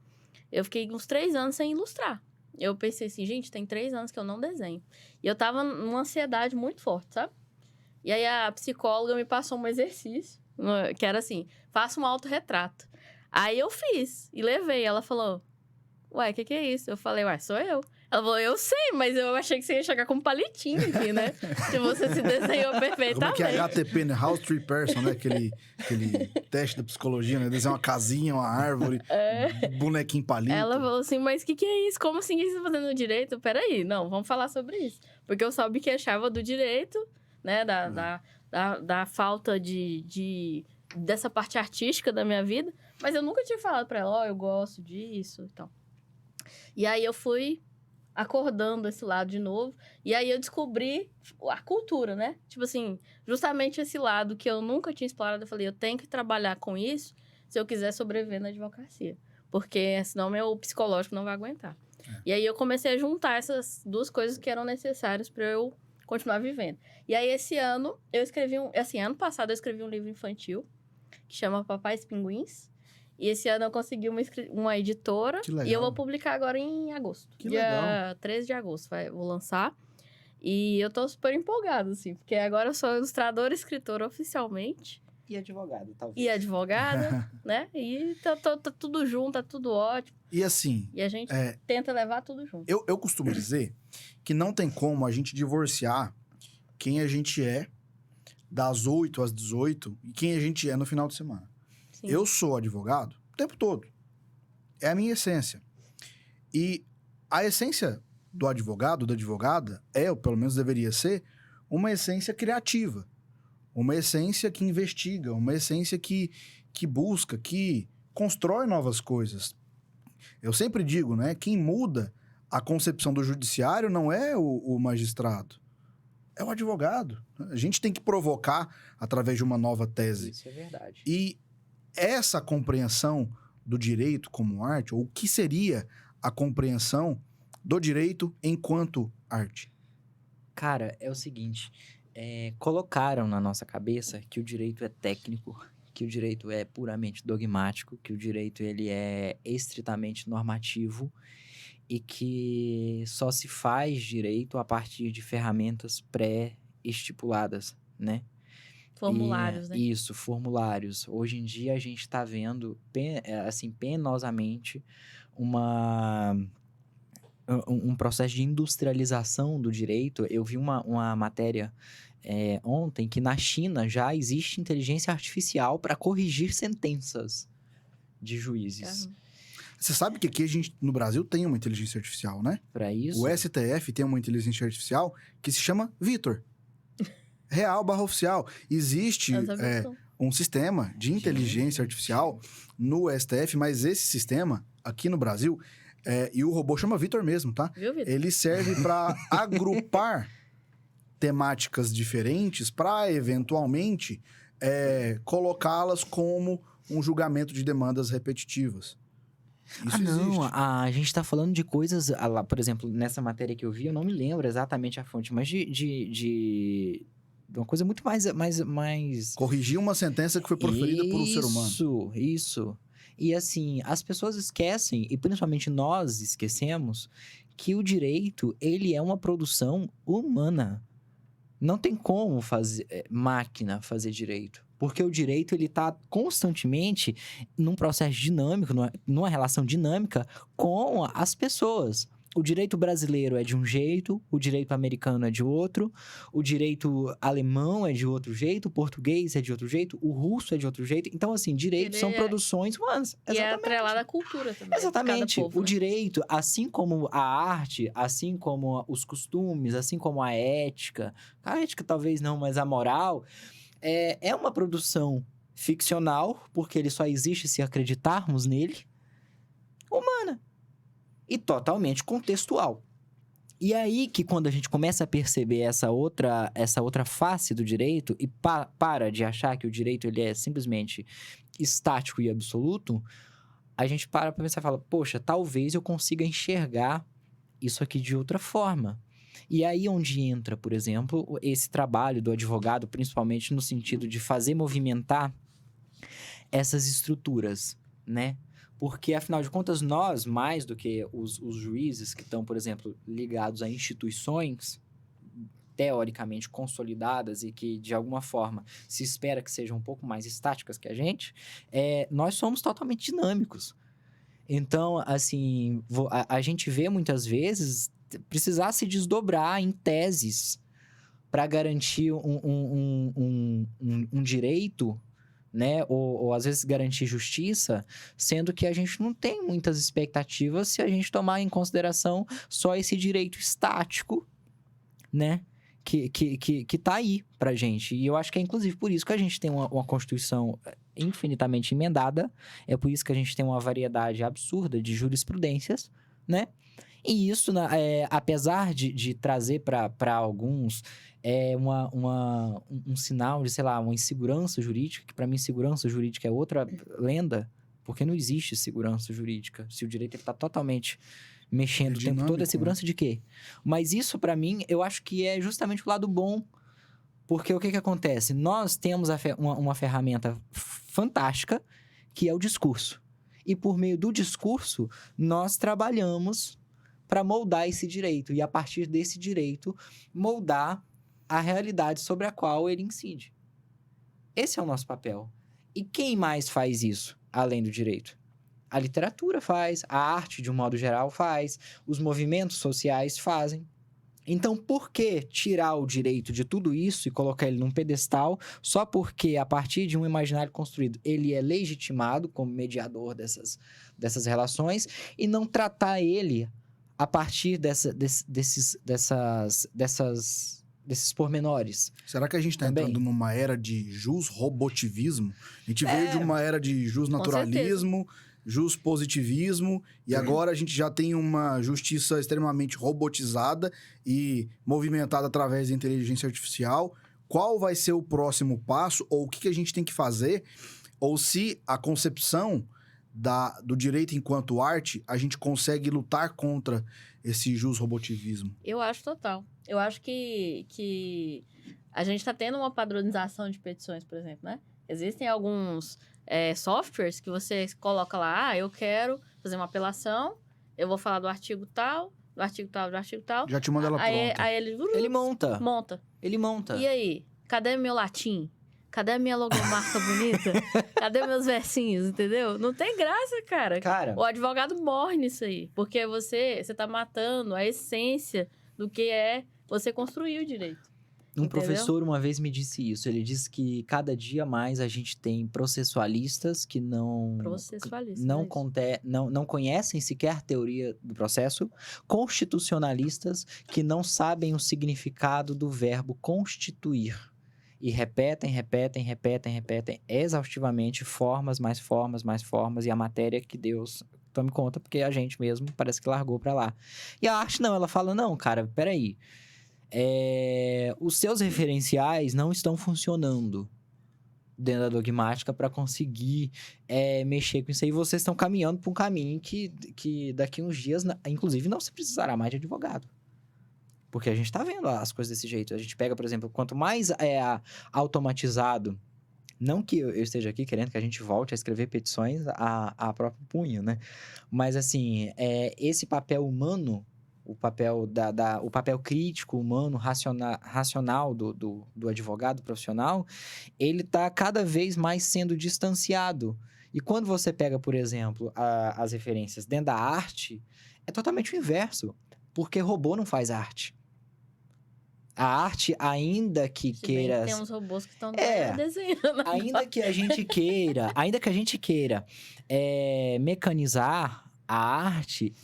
Eu fiquei uns 3 anos sem ilustrar. Eu pensei assim, gente, tem 3 anos que eu não desenho. E eu tava numa ansiedade muito forte, sabe? E aí, a psicóloga me passou um exercício, que era assim, faça um autorretrato. Aí, eu fiz e levei. Ela falou, ué, o que é isso? Eu falei, ué, sou eu. Ela falou, eu sei, mas eu achei que você ia chegar com um palitinho aqui, né? Que você se desenhou perfeitamente. Como é que é HTP, né? House Tree Person, né? Aquele teste da psicologia, né? Desenhar uma casinha, uma árvore, bonequinho palito. Ela falou assim, mas o que é isso? Como assim que você tá fazendo direito? Peraí, não, vamos falar sobre isso. Porque eu só me queixava do direito, né? Da falta dessa parte artística da minha vida. Mas eu nunca tinha falado pra ela, eu gosto disso e tal. E aí, eu fui acordando esse lado de novo. E aí, eu descobri a cultura, né? Tipo assim, justamente esse lado que eu nunca tinha explorado. Eu falei, eu tenho que trabalhar com isso se eu quiser sobreviver na advocacia. Porque senão meu psicológico não vai aguentar. E aí, eu comecei a juntar essas 2 coisas que eram necessárias para eu continuar vivendo. E aí, esse ano, eu escrevi ano passado, eu escrevi um livro infantil que chama Papais Pinguins. E esse ano eu consegui uma editora. Que legal. E eu vou publicar agora em agosto. Que dia legal. 13 de agosto vou lançar. E eu tô super empolgada, assim. Porque agora eu sou ilustradora e escritora oficialmente. E advogado, talvez. E advogada, né? E tá tudo junto, tá tudo ótimo. E assim... E a gente tenta levar tudo junto. Eu costumo dizer que não tem como a gente divorciar quem a gente é das 8 às 18 e quem a gente é no final de semana. Sim. Eu sou advogado o tempo todo. É a minha essência. E a essência do advogado, da advogada, ou pelo menos deveria ser, uma essência criativa. Uma essência que investiga, uma essência que busca, que constrói novas coisas. Eu sempre digo, né? Quem muda a concepção do judiciário não é o magistrado, é o advogado. A gente tem que provocar através de uma nova tese. Isso é verdade. E essa compreensão do direito como arte, ou o que seria a compreensão do direito enquanto arte? Cara, é o seguinte, colocaram na nossa cabeça que o direito é técnico, que o direito é puramente dogmático, que o direito ele é estritamente normativo e que só se faz direito a partir de ferramentas pré-estipuladas, né? Formulários, né? Isso, formulários. Hoje em dia a gente está vendo, assim, penosamente, um processo de industrialização do direito. Eu vi uma matéria ontem que na China já existe inteligência artificial para corrigir sentenças de juízes. Você sabe que aqui a gente, no Brasil, tem uma inteligência artificial, né? Para isso? O STF tem uma inteligência artificial que se chama Vitor. Real/oficial. Existe um sistema de inteligência artificial no STF, mas esse sistema, aqui no Brasil, e o robô chama Vitor mesmo, tá? Viu, Vitor? Ele serve para agrupar temáticas diferentes para, eventualmente, colocá-las como um julgamento de demandas repetitivas. Isso não, existe. a gente tá falando de coisas, por exemplo, nessa matéria que eu vi, eu não me lembro exatamente a fonte, mas de uma coisa muito mais... Corrigir uma sentença que foi proferida por um ser humano. Isso. E assim, as pessoas esquecem, e principalmente nós esquecemos, que o direito, ele é uma produção humana. Não tem como máquina fazer direito. Porque o direito, ele tá constantemente num processo dinâmico, numa relação dinâmica com as pessoas. O direito brasileiro é de um jeito, o direito americano é de outro, o direito alemão é de outro jeito, o português é de outro jeito, o russo é de outro jeito. Então, assim, direitos são produções humanas. E é atrelado à cultura também. Exatamente. De cada povo, o direito, assim como a arte, assim como os costumes, assim como a ética talvez não, mas a moral, é uma produção ficcional, porque ele só existe se acreditarmos nele, humana. E totalmente contextual. E aí que quando a gente começa a perceber essa outra face do direito e para de achar que o direito ele é simplesmente estático e absoluto, a gente para pensar e fala, poxa, talvez eu consiga enxergar isso aqui de outra forma. E aí onde entra, por exemplo, esse trabalho do advogado, principalmente no sentido de fazer movimentar essas estruturas, né? Porque, afinal de contas, nós, mais do que os juízes que estão, por exemplo, ligados a instituições teoricamente consolidadas e que, de alguma forma, se espera que sejam um pouco mais estáticas que a gente, nós somos totalmente dinâmicos. Então, assim, a gente vê muitas vezes precisar se desdobrar em teses para garantir um direito, né? Ou às vezes garantir justiça, sendo que a gente não tem muitas expectativas se a gente tomar em consideração só esse direito estático, né? Que tá aí pra gente. E eu acho que é inclusive por isso que a gente tem uma Constituição infinitamente emendada, é por isso que a gente tem uma variedade absurda de jurisprudências, né? E isso, apesar de trazer para alguns um sinal de, sei lá, uma insegurança jurídica, que para mim segurança jurídica é outra lenda, porque não existe segurança jurídica. Se o direito está totalmente mexendo o tempo todo, é segurança de quê? Mas isso, para mim, eu acho que é justamente o lado bom. Porque o que acontece? Nós temos uma ferramenta fantástica, que é o discurso. E por meio do discurso, nós trabalhamos para moldar esse direito. E a partir desse direito, moldar a realidade sobre a qual ele incide. Esse é o nosso papel. E quem mais faz isso, além do direito? A literatura faz, a arte, de um modo geral, faz, os movimentos sociais fazem. Então, por que tirar o direito de tudo isso e colocar ele num pedestal só porque, a partir de um imaginário construído, ele é legitimado como mediador dessas relações e não tratar ele a partir desses pormenores? Será que a gente está entrando numa era de jusrobotivismo? A gente veio de uma era de jusnaturalismo, juspositivismo, e agora a gente já tem uma justiça extremamente robotizada e movimentada através da inteligência artificial. Qual vai ser o próximo passo, ou o que a gente tem que fazer, ou se a concepção do direito enquanto arte, a gente consegue lutar contra esse jusrobotivismo? Eu acho total. Eu acho que a gente está tendo uma padronização de petições, por exemplo, né? Existem alguns softwares que você coloca lá, eu quero fazer uma apelação, eu vou falar do artigo tal, do artigo tal, do artigo tal. Já te manda ela pronta. Aí ele monta. Ele monta. E aí? Cadê meu latim? Cadê a minha logomarca bonita? Cadê meus versinhos, entendeu? Não tem graça, cara. O advogado morre nisso aí. Porque você tá matando a essência do que é você construir o direito. Um professor uma vez me disse isso. Ele disse que cada dia mais a gente tem processualistas que não conhecem sequer a teoria do processo, constitucionalistas que não sabem o significado do verbo constituir. E repetem exaustivamente formas, e a matéria que Deus tome conta, porque a gente mesmo parece que largou pra lá. E a arte não, ela fala, não, cara, peraí. Os seus referenciais não estão funcionando dentro da dogmática para conseguir mexer com isso aí. Vocês estão caminhando para um caminho que daqui uns dias, inclusive, não se precisará mais de advogado. Porque a gente está vendo as coisas desse jeito. A gente pega, por exemplo, quanto mais automatizado, não que eu esteja aqui querendo que a gente volte a escrever petições a próprio punho, né? Mas, assim, esse papel humano, o papel o papel crítico, humano, racional do advogado profissional, ele está cada vez mais sendo distanciado. E quando você pega, por exemplo, as referências dentro da arte, é totalmente o inverso, porque robô não faz arte. A arte, ainda que Se bem queira... que tem uns robôs que estão É. desenhando. Ainda que a gente queira mecanizar a arte,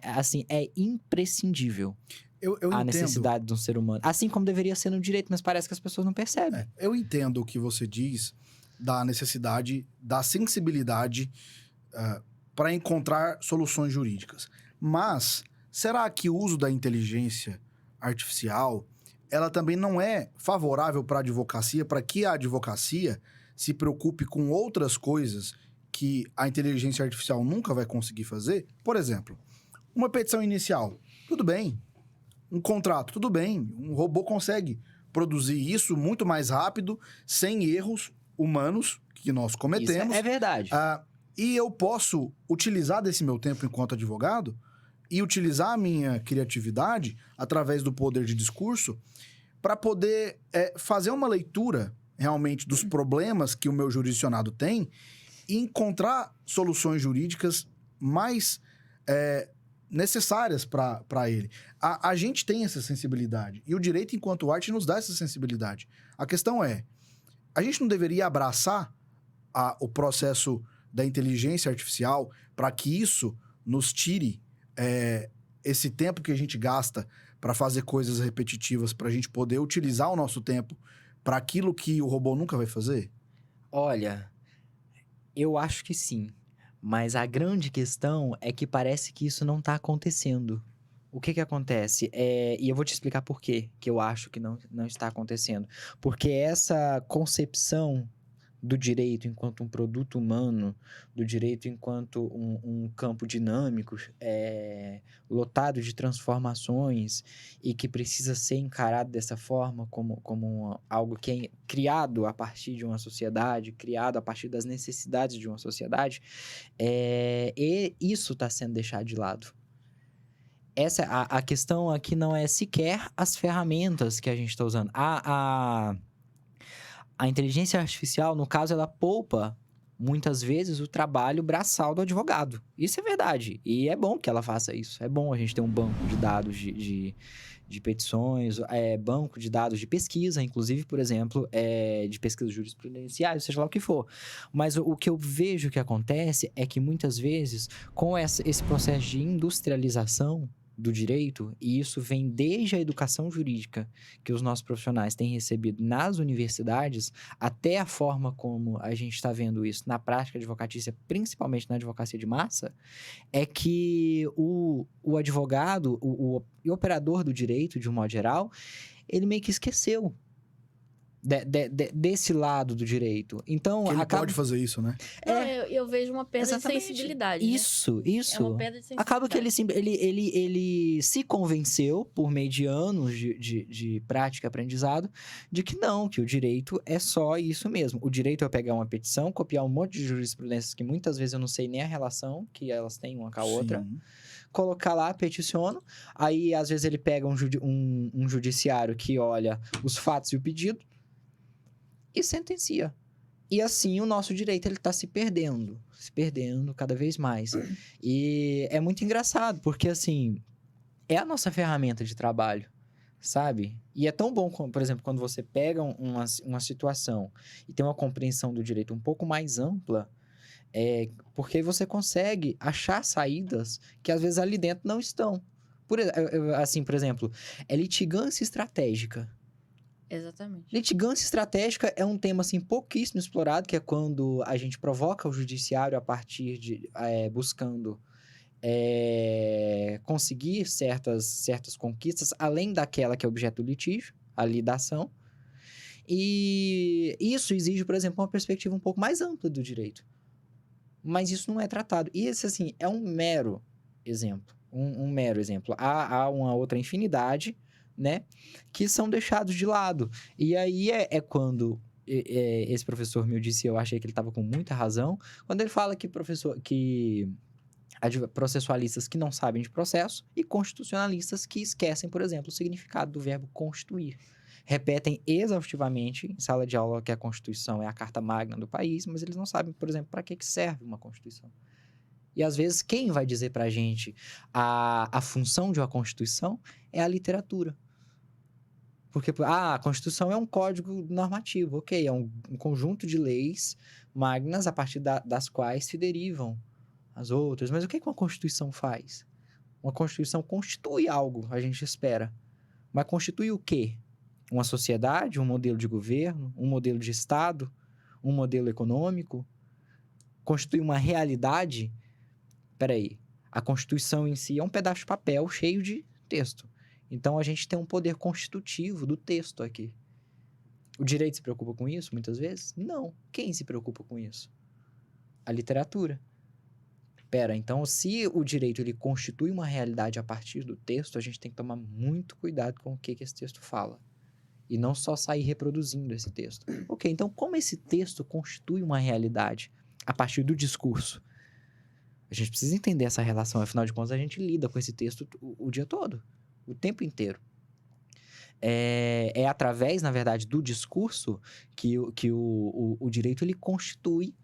assim, é imprescindível Eu a entendo. necessidade de um ser humano. Assim como deveria ser no direito, mas parece que as pessoas não percebem. Eu entendo o que você diz da necessidade, da sensibilidade para encontrar soluções jurídicas. Mas será que o uso da inteligência artificial, ela também não é favorável para a advocacia, para que a advocacia se preocupe com outras coisas que a inteligência artificial nunca vai conseguir fazer? Por exemplo, uma petição inicial, tudo bem. Um contrato, tudo bem. Um robô consegue produzir isso muito mais rápido, sem erros humanos que nós cometemos. Isso é verdade. E eu posso utilizar desse meu tempo enquanto advogado e utilizar a minha criatividade através do poder de discurso para poder fazer uma leitura realmente dos problemas que o meu jurisdicionado tem e encontrar soluções jurídicas mais necessárias para ele. A gente tem essa sensibilidade e o direito enquanto arte nos dá essa sensibilidade. A questão é, a gente não deveria abraçar o processo da inteligência artificial para que isso nos tire esse tempo que a gente gasta para fazer coisas repetitivas, para a gente poder utilizar o nosso tempo para aquilo que o robô nunca vai fazer? Olha, eu acho que sim. Mas a grande questão é que parece que isso não está acontecendo. O que acontece? E eu vou te explicar por quê que eu acho que não está acontecendo. Porque essa concepção do direito enquanto um produto humano, do direito enquanto um campo dinâmico, lotado de transformações e que precisa ser encarado dessa forma como algo que é criado a partir de uma sociedade, criado a partir das necessidades de uma sociedade, e isso está sendo deixado de lado. A questão aqui não é sequer as ferramentas que a gente está usando. A inteligência artificial, no caso, ela poupa, muitas vezes, o trabalho braçal do advogado. Isso é verdade. E é bom que ela faça isso. É bom a gente ter um banco de dados de petições, banco de dados de pesquisa, inclusive, por exemplo, de pesquisas jurisprudenciais, seja lá o que for. Mas o que eu vejo que acontece é que, muitas vezes, com esse processo de industrialização do direito, e isso vem desde a educação jurídica que os nossos profissionais têm recebido nas universidades, até a forma como a gente está vendo isso na prática advocatícia, principalmente na advocacia de massa, é que o advogado, o operador do direito, de um modo geral, ele meio que esqueceu desse lado do direito. Então, que ele pode fazer isso, né? Eu vejo uma perda Exatamente. de sensibilidade. Isso. É uma perda de sensibilidade. Acaba que ele se convenceu, por meio de anos de prática e aprendizado, de que não, que o direito é só isso mesmo. O direito é pegar uma petição, copiar um monte de jurisprudências que muitas vezes eu não sei nem a relação que elas têm uma com a outra, colocar lá, peticiono, aí às vezes ele pega um judiciário que olha os fatos e o pedido, e sentencia. E assim o nosso direito ele está se perdendo cada vez mais. E é muito engraçado, porque assim, é a nossa ferramenta de trabalho, sabe? E é tão bom, por exemplo, quando você pega uma situação e tem uma compreensão do direito um pouco mais ampla, porque você consegue achar saídas que às vezes ali dentro não estão. Por exemplo, litigância estratégica. Exatamente. Litigância estratégica é um tema, assim, pouquíssimo explorado, que é quando a gente provoca o judiciário a partir de... buscando conseguir certas conquistas, além daquela que é objeto do litígio, ali da ação. E isso exige, por exemplo, uma perspectiva um pouco mais ampla do direito. Mas isso não é tratado. E esse, assim, é um mero exemplo. Um mero exemplo. Há uma outra infinidade, né, que são deixados de lado. E aí quando esse professor me disse, eu achei que ele estava com muita razão, quando ele fala que processualistas que não sabem de processo e constitucionalistas que esquecem, por exemplo, o significado do verbo constituir. Repetem exaustivamente em sala de aula que a Constituição é a carta magna do país, mas eles não sabem, por exemplo, para que serve uma Constituição. E às vezes quem vai dizer para a gente a função de uma Constituição é a literatura. Porque a Constituição é um código normativo, ok, é um conjunto de leis magnas a partir das quais se derivam as outras. Mas o que uma Constituição faz? Uma Constituição constitui algo, a gente espera. Mas constitui o quê? Uma sociedade, um modelo de governo, um modelo de Estado, um modelo econômico? Constitui uma realidade? Peraí, a Constituição em si é um pedaço de papel cheio de texto. Então, a gente tem um poder constitutivo do texto aqui. O direito se preocupa com isso, muitas vezes? Não. Quem se preocupa com isso? A literatura. Então, se o direito ele constitui uma realidade a partir do texto, a gente tem que tomar muito cuidado com o que esse texto fala. E não só sair reproduzindo esse texto. Ok, então como esse texto constitui uma realidade a partir do discurso? A gente precisa entender essa relação, afinal de contas, a gente lida com esse texto o dia todo, o tempo inteiro. É através, na verdade, do discurso que o direito ele constitui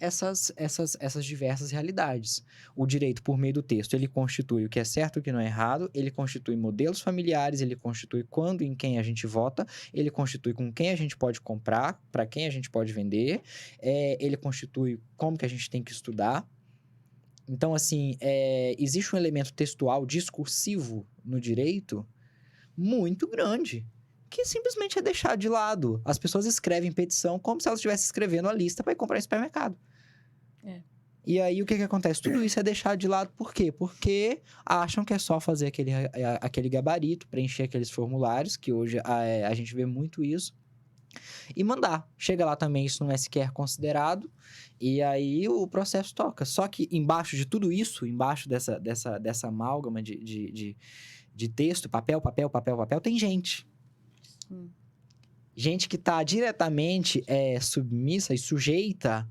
essas diversas realidades. O direito, por meio do texto, ele constitui o que é certo e o que não é errado, ele constitui modelos familiares, ele constitui quando e em quem a gente vota, ele constitui com quem a gente pode comprar, para quem a gente pode vender, ele constitui como que a gente tem que estudar. Então, assim, existe um elemento textual, discursivo no direito muito grande, que simplesmente é deixado de lado. As pessoas escrevem petição como se elas estivessem escrevendo a lista para ir comprar em supermercado. E aí, o que acontece? Tudo isso é deixado de lado por quê? Porque acham que é só fazer aquele gabarito, preencher aqueles formulários, que hoje a gente vê muito isso, e mandar. Chega lá também, isso não é sequer considerado, e aí o processo toca. Só que embaixo de tudo isso, embaixo dessa amálgama de texto, papel, tem gente. Gente que está diretamente submissa e sujeita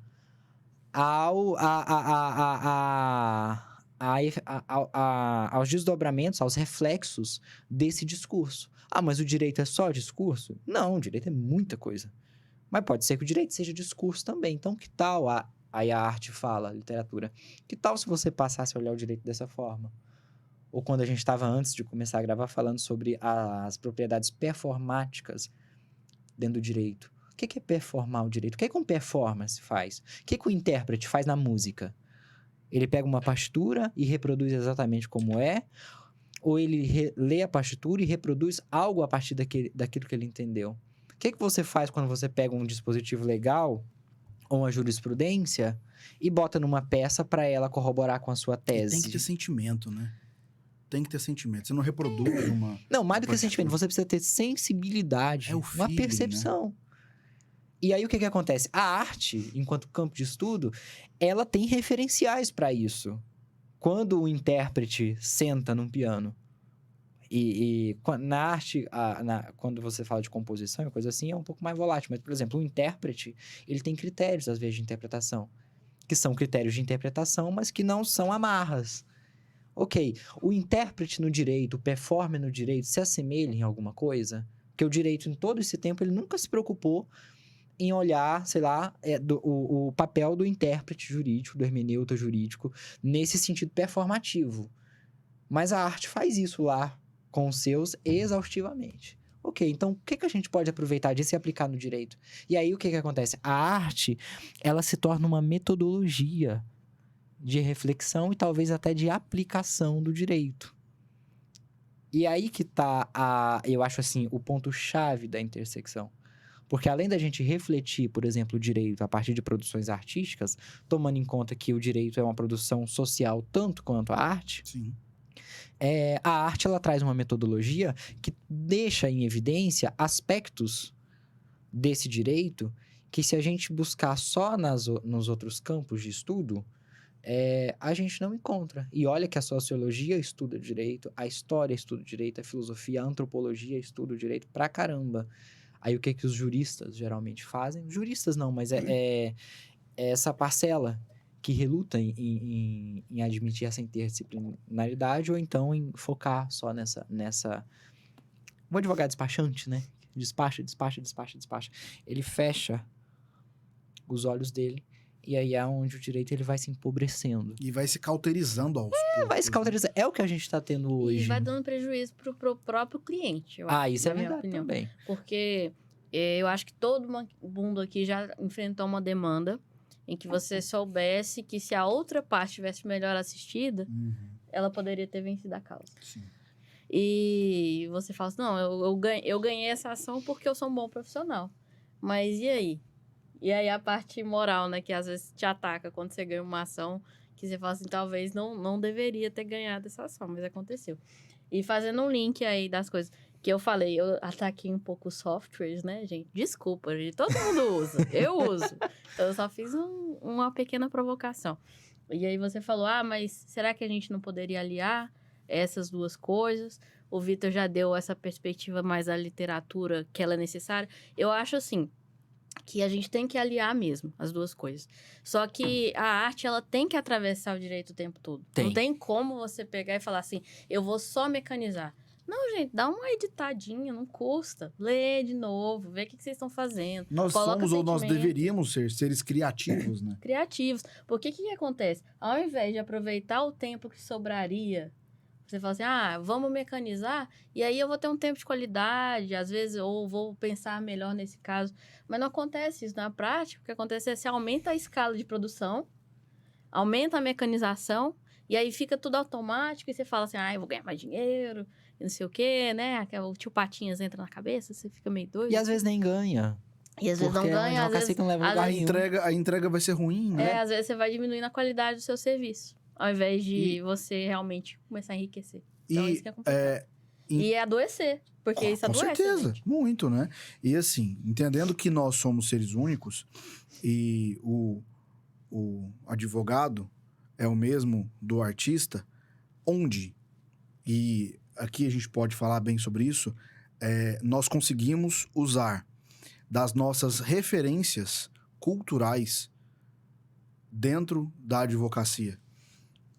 aos desdobramentos, aos reflexos desse discurso. Mas o direito é só discurso? Não, o direito é muita coisa. Mas pode ser que o direito seja discurso também. Então, que tal aí a arte fala, a literatura? Que tal se você passasse a olhar o direito dessa forma? Ou quando a gente estava antes de começar a gravar falando sobre as propriedades performáticas dentro do direito. O que é performar o direito? O que um performance faz? O que o intérprete faz na música? Ele pega uma partitura e reproduz exatamente como é? Ou ele lê a partitura e reproduz algo a partir daquilo que ele entendeu? O que você faz quando você pega um dispositivo legal ou uma jurisprudência e bota numa peça para ela corroborar com a sua tese? E tem que ter sentimento, né? Tem que ter sentimento. Você não reproduz uma... Não, mais do que sentimento. Você precisa ter sensibilidade. O feeling, uma percepção. Né? E aí, o que acontece? A arte, enquanto campo de estudo, ela tem referenciais para isso. Quando o intérprete senta num piano, e na arte, quando você fala de composição e coisa assim, é um pouco mais volátil. Mas, por exemplo, o intérprete, ele tem critérios, às vezes, de interpretação. Que são critérios de interpretação, mas que não são amarras. Ok, o intérprete no direito, o performer no direito, se assemelha em alguma coisa? Porque o direito, em todo esse tempo, ele nunca se preocupou em olhar, sei lá, o papel do intérprete jurídico, do hermeneuta jurídico, nesse sentido performativo. Mas a arte faz isso lá, com os seus, exaustivamente. Ok, então o que a gente pode aproveitar disso e aplicar no direito? E aí, o que acontece? A arte, ela se torna uma metodologia de reflexão e talvez até de aplicação do direito. E aí que tá, eu acho assim, o ponto-chave da intersecção. Porque além da gente refletir, por exemplo, o direito a partir de produções artísticas, tomando em conta que o direito é uma produção social tanto quanto a arte, Sim. A arte ela traz uma metodologia que deixa em evidência aspectos desse direito que se a gente buscar só nos outros campos de estudo, a gente não encontra. E olha que a sociologia estuda direito, a história estuda direito, a filosofia, a antropologia estuda direito pra caramba. Aí o que os juristas geralmente fazem? Juristas não, mas é essa parcela que reluta em admitir essa interdisciplinaridade ou então em focar só nessa... Um advogado despachante, né? Despacha. Ele fecha os olhos dele e aí é onde o direito ele vai se empobrecendo. E vai se cauterizando aos poucos. Vai se cauterizar. É o que a gente tá tendo hoje. E vai dando prejuízo pro próprio cliente, eu acho, Isso é na minha verdade opinião. também. Porque eu acho que todo mundo aqui já enfrentou uma demanda em que você soubesse que se a outra parte estivesse melhor assistida, Uhum, ela poderia ter vencido a causa. sim. E você fala assim, não, eu ganhei essa ação porque eu sou um bom profissional. Mas e aí? E aí a parte moral, né, que às vezes te ataca quando você ganha uma ação, que você fala assim, talvez não deveria ter ganhado essa ação, mas aconteceu. E fazendo um link aí das coisas que eu falei, eu ataquei um pouco os softwares, né, gente? Desculpa, gente, todo mundo usa, eu uso. Então eu só fiz uma pequena provocação. E aí você falou, mas será que a gente não poderia aliar essas duas coisas? O Vitor já deu essa perspectiva mais da literatura, que ela é necessária. Eu acho assim, que a gente tem que aliar mesmo as duas coisas. Só que a arte, ela tem que atravessar o direito o tempo todo. Tem. Não tem como você pegar e falar assim, eu vou só mecanizar. Não, gente, dá uma editadinha, não custa. Lê de novo, vê o que vocês estão fazendo. Nós Coloca somos ou nós sentimento. deveríamos ser seres criativos, né? Criativos. Porque o que acontece? Ao invés de aproveitar o tempo que sobraria, você fala assim, vamos mecanizar, e aí eu vou ter um tempo de qualidade, às vezes, ou vou pensar melhor nesse caso. Mas não acontece isso na prática. O que acontece é que você aumenta a escala de produção, aumenta a mecanização, e aí fica tudo automático, e você fala assim, eu vou ganhar mais dinheiro, e não sei o quê, né? O tio Patinhas entra na cabeça, você fica meio doido. E às vezes nem ganha. E às vezes não Porque ganha, a às vezes... advocacia que não leva a lugar nenhum. A entrega vai ser ruim, né? às vezes você vai diminuindo a qualidade do seu serviço, ao invés de você realmente começar a enriquecer. Então, isso que é complicado. E adoecer, porque isso Com adoece. certeza, gente. muito, né? E assim, entendendo que nós somos seres únicos e o advogado é o mesmo do artista, onde, e aqui a gente pode falar bem sobre isso, nós conseguimos usar das nossas referências culturais dentro da advocacia.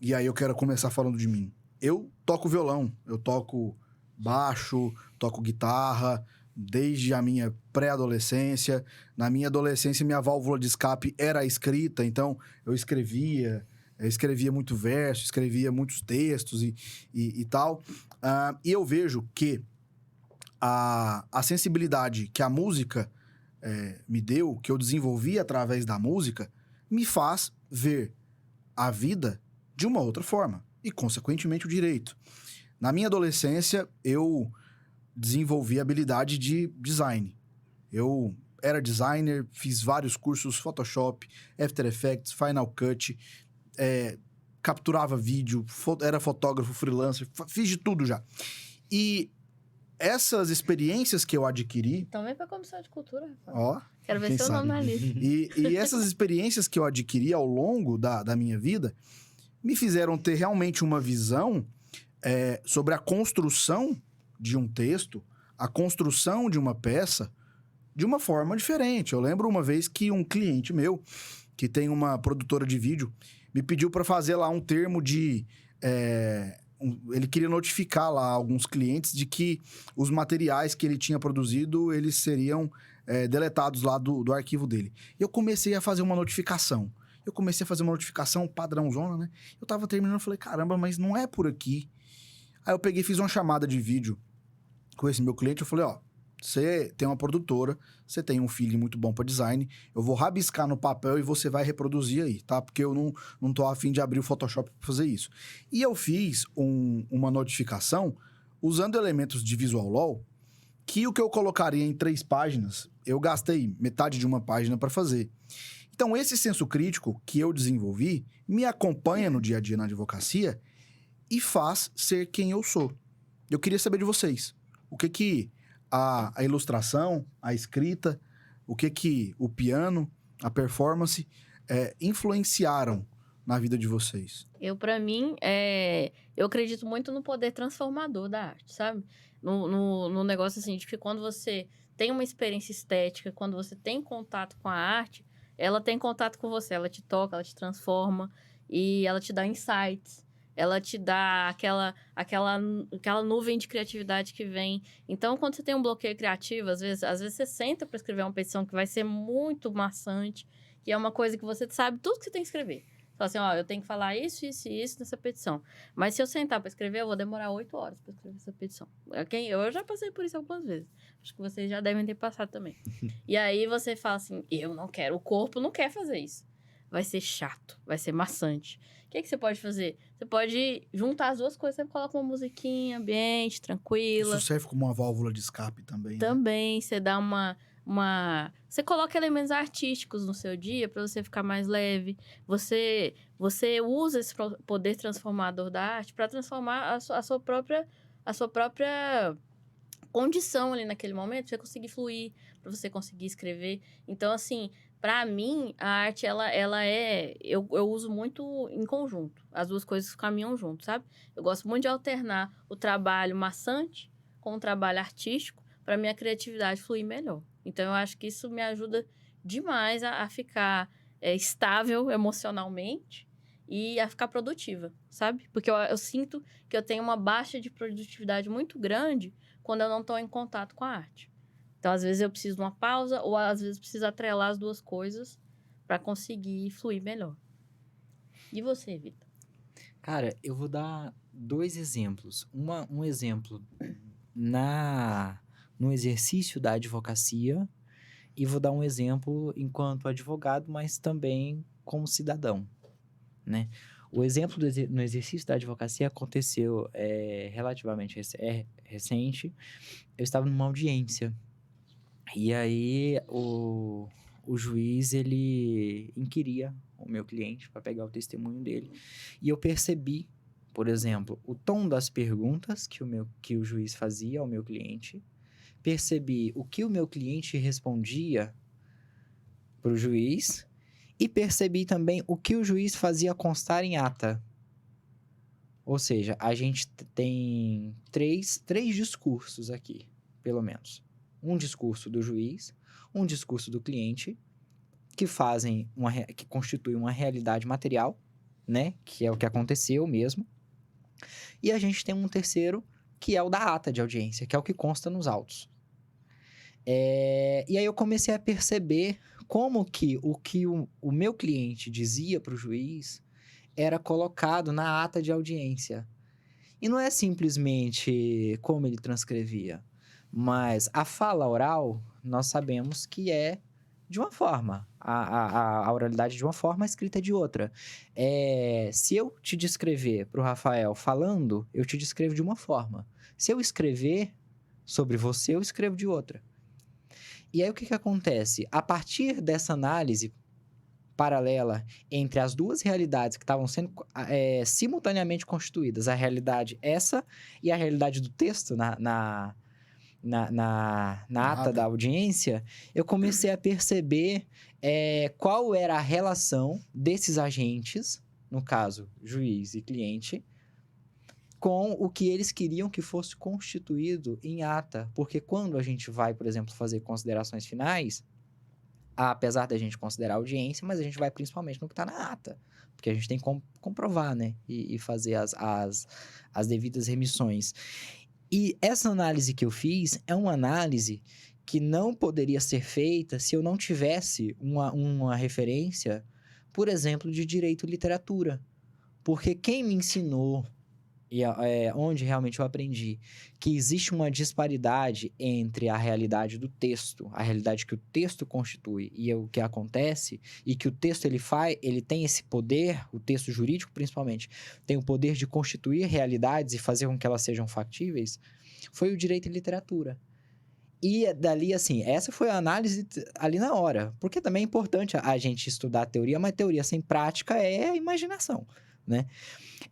E aí eu quero começar falando de mim. Eu toco violão, eu toco baixo, toco guitarra, desde a minha pré-adolescência. Na minha adolescência, minha válvula de escape era a escrita, então eu escrevia muito verso, escrevia muitos textos e tal. E eu vejo que a sensibilidade que a música me deu, que eu desenvolvi através da música, me faz ver a vida de uma outra forma. E, consequentemente, o direito. Na minha adolescência, eu desenvolvi a habilidade de design. Eu era designer, fiz vários cursos, Photoshop, After Effects, Final Cut, capturava vídeo, era fotógrafo, freelancer, fiz de tudo já. E essas experiências que eu adquiri... Também para a Comissão de Cultura, Rafael. Ó, quero ver quem seu sabe. nome na lista. E essas experiências que eu adquiri ao longo da minha vida me fizeram ter realmente uma visão sobre a construção de um texto, a construção de uma peça, de uma forma diferente. Eu lembro uma vez que um cliente meu, que tem uma produtora de vídeo, me pediu para fazer lá um termo de... ele queria notificar lá alguns clientes de que os materiais que ele tinha produzido, eles seriam deletados lá do arquivo dele. E eu comecei a fazer uma notificação. Padrãozona, né? Eu tava terminando, falei, caramba, mas não é por aqui. Aí eu peguei e fiz uma chamada de vídeo com esse meu cliente. Eu falei, você tem uma produtora, você tem um feeling muito bom para design, eu vou rabiscar no papel e você vai reproduzir aí, tá? Porque eu não tô a fim de abrir o Photoshop para fazer isso. E eu fiz uma notificação usando elementos de Visual Law, que o que eu colocaria em 3 páginas, eu gastei metade de uma página para fazer. Então, esse senso crítico que eu desenvolvi me acompanha no dia a dia na advocacia e faz ser quem eu sou. Eu queria saber de vocês. O que a ilustração, a escrita, o que o piano, a performance influenciaram na vida de vocês? Para mim, eu acredito muito no poder transformador da arte, sabe? No negócio assim, de que quando você tem uma experiência estética, quando você tem contato com a arte, ela tem contato com você, ela te toca, ela te transforma e ela te dá insights. Ela te dá aquela nuvem de criatividade que vem. Então, quando você tem um bloqueio criativo, às vezes você senta para escrever uma petição que vai ser muito maçante, que é uma coisa que você sabe tudo que você tem que escrever. Fala assim, ó, eu tenho que falar isso, isso e isso nessa petição. Mas se eu sentar para escrever, eu vou demorar 8 horas para escrever essa petição. Eu já passei por isso algumas vezes. Acho que vocês já devem ter passado também. E aí você fala assim, eu não quero, o corpo não quer fazer isso. Vai ser chato, vai ser maçante. O que você pode fazer? Você pode juntar as duas coisas, você coloca uma musiquinha, ambiente, tranquila. Isso serve como uma válvula de escape também. Também, você dá Você coloca elementos artísticos no seu dia para você ficar mais leve. Você usa esse poder transformador da arte para transformar a sua própria condição ali naquele momento, pra você conseguir fluir, para você conseguir escrever. Então, assim, para mim, a arte, ela é... Eu uso muito em conjunto. As duas coisas caminham junto, sabe? Eu gosto muito de alternar o trabalho maçante com o trabalho artístico para minha criatividade fluir melhor. Então, eu acho que isso me ajuda demais a ficar estável emocionalmente e a ficar produtiva, sabe? Porque eu sinto que eu tenho uma baixa de produtividade muito grande quando eu não estou em contato com a arte. Então, às vezes, eu preciso de uma pausa ou, às vezes, preciso atrelar as duas coisas para conseguir fluir melhor. E você, Vitor? Cara, eu vou dar 2 exemplos. Um exemplo no exercício da advocacia e vou dar um exemplo enquanto advogado, mas também como cidadão, né? O exemplo no exercício da advocacia aconteceu relativamente recente. Eu estava numa audiência e aí o juiz, ele inquiria o meu cliente para pegar o testemunho dele. E eu percebi, por exemplo, o tom das perguntas que o juiz fazia ao meu cliente. Percebi o que o meu cliente respondia para o juiz e percebi também o que o juiz fazia constar em ata. Ou seja, a gente tem três discursos aqui, pelo menos. Um discurso do juiz, um discurso do cliente, que constitui uma realidade material, né? Que é o que aconteceu mesmo. E a gente tem um terceiro, que é o da ata de audiência, que é o que consta nos autos. E aí eu comecei a perceber como que o meu cliente dizia para o juiz era colocado na ata de audiência. E não é simplesmente como ele transcrevia, mas a fala oral, nós sabemos que é de uma forma, a oralidade de uma forma, a escrita de outra. Se eu te descrever para o Rafael falando, eu te descrevo de uma forma. Se eu escrever sobre você, eu escrevo de outra. E aí, o que acontece? A partir dessa análise paralela entre as duas realidades que estavam sendo simultaneamente constituídas, a realidade essa e a realidade do texto na ata da audiência, eu comecei a perceber qual era a relação desses agentes, no caso, juiz e cliente, com o que eles queriam que fosse constituído em ata. Porque quando a gente vai, por exemplo, fazer considerações finais, apesar da gente considerar a audiência, mas a gente vai principalmente no que está na ata. Porque a gente tem que comprovar, né? E fazer as devidas remissões. E essa análise que eu fiz é uma análise que não poderia ser feita se eu não tivesse uma referência, por exemplo, de direito e literatura. Porque quem me ensinou, e onde realmente eu aprendi, que existe uma disparidade entre a realidade do texto, a realidade que o texto constitui e o que acontece, e que o texto ele tem esse poder, o texto jurídico principalmente, tem o poder de constituir realidades e fazer com que elas sejam factíveis, foi o direito e literatura. E dali, assim, essa foi a análise ali na hora, porque também é importante a gente estudar a teoria, mas teoria sem prática é a imaginação, né?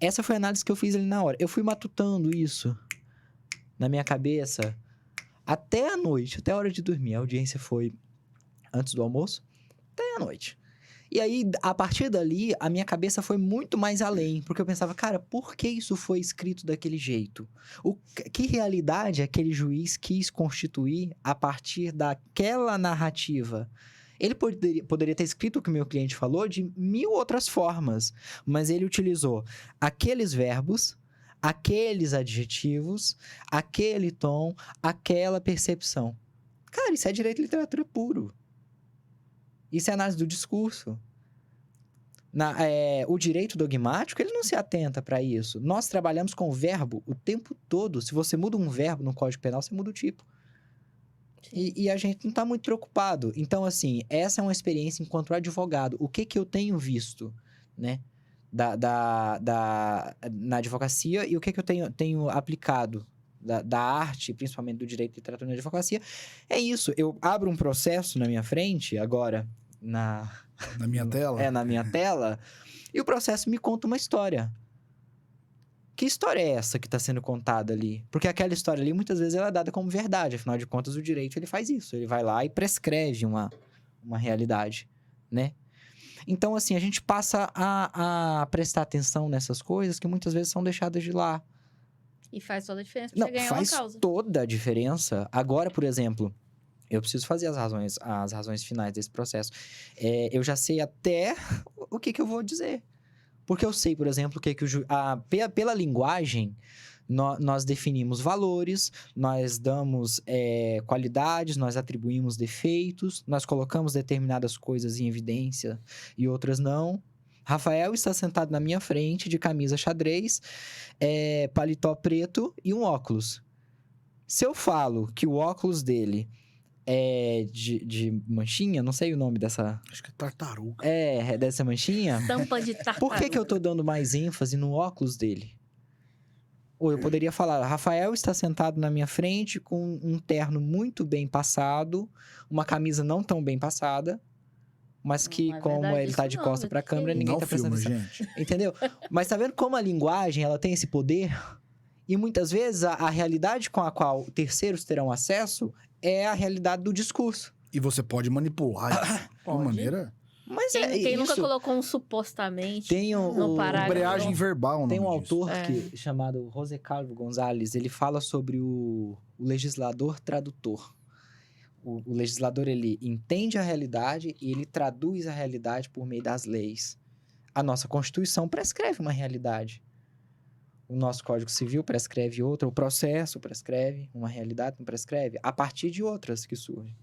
Essa foi a análise que eu fiz ali na hora. Eu fui matutando isso na minha cabeça até a noite, até a hora de dormir. A audiência foi antes do almoço, até a noite. E aí, a partir dali, a minha cabeça foi muito mais além, porque eu pensava, cara, por que isso foi escrito daquele jeito? Que realidade aquele juiz quis constituir a partir daquela narrativa? Ele poderia ter escrito o que o meu cliente falou de 1000 outras formas, mas ele utilizou aqueles verbos, aqueles adjetivos, aquele tom, aquela percepção. Cara, isso é direito e literatura puro. Isso é análise do discurso. O direito dogmático, ele não se atenta para isso. Nós trabalhamos com o verbo o tempo todo. Se você muda um verbo no Código Penal, você muda o tipo. E a gente não está muito preocupado. Então, assim, essa é uma experiência enquanto advogado. O que eu tenho visto, né? Na advocacia e o que eu tenho aplicado da arte, principalmente do direito e literatura na advocacia, é isso. Eu abro um processo na minha frente, agora, Na minha tela? na minha tela, e o processo me conta uma história. Que história é essa que está sendo contada ali? Porque aquela história ali, muitas vezes, ela é dada como verdade. Afinal de contas, o direito, ele faz isso. Ele vai lá e prescreve uma realidade, né? Então, assim, a gente passa a prestar atenção nessas coisas que muitas vezes são deixadas de lado. E faz toda a diferença pra você ganhar uma causa. Faz toda a diferença. Agora, por exemplo, eu preciso fazer as razões finais desse processo. Eu já sei até o que eu vou dizer. Porque eu sei, por exemplo, que pela linguagem, nós definimos valores, nós damos qualidades, nós atribuímos defeitos, nós colocamos determinadas coisas em evidência e outras não. Rafael está sentado na minha frente, de camisa xadrez, paletó preto e um óculos. Se eu falo que o óculos dele é de manchinha, não sei o nome dessa... Acho que é tartaruga. Dessa manchinha. Tampa de tartaruga. Por que eu tô dando mais ênfase no óculos dele? Ou eu poderia falar, Rafael está sentado na minha frente com um terno muito bem passado, uma camisa não tão bem passada, mas que, Não é como verdade, ele tá isso de não, costa pra câmera, ninguém Não tá prestando filma, atenção. gente. Entendeu? Mas tá vendo como a linguagem, ela tem esse poder? E muitas vezes a realidade com a qual terceiros terão acesso é a realidade do discurso. E você pode manipular isso de uma Pode. maneira... Mas Quem nunca isso. colocou um supostamente Tem no parágrafo? Embreagem verbal, Tem um nome disso. autor chamado José Calvo Gonzalez, ele fala sobre o legislador tradutor. O legislador, ele entende a realidade e ele traduz a realidade por meio das leis. A nossa Constituição prescreve uma realidade. O nosso Código Civil prescreve outra, o processo prescreve uma realidade, não prescreve, a partir de outras que surgem.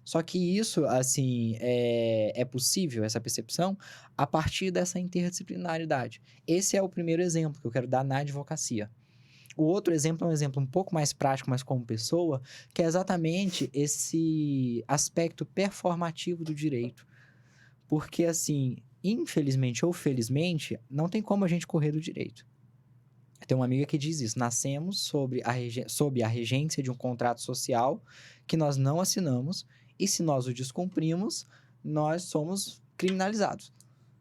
Só que isso, assim, é possível, essa percepção, a partir dessa interdisciplinaridade. Esse é o primeiro exemplo que eu quero dar na advocacia. O outro exemplo é um exemplo um pouco mais prático, mas como pessoa, que é exatamente esse aspecto performativo do direito. Porque, assim, infelizmente ou felizmente, não tem como a gente correr do direito. Tem uma amiga que diz isso, nascemos sob a regência de um contrato social que nós não assinamos, e se nós o descumprimos, nós somos criminalizados.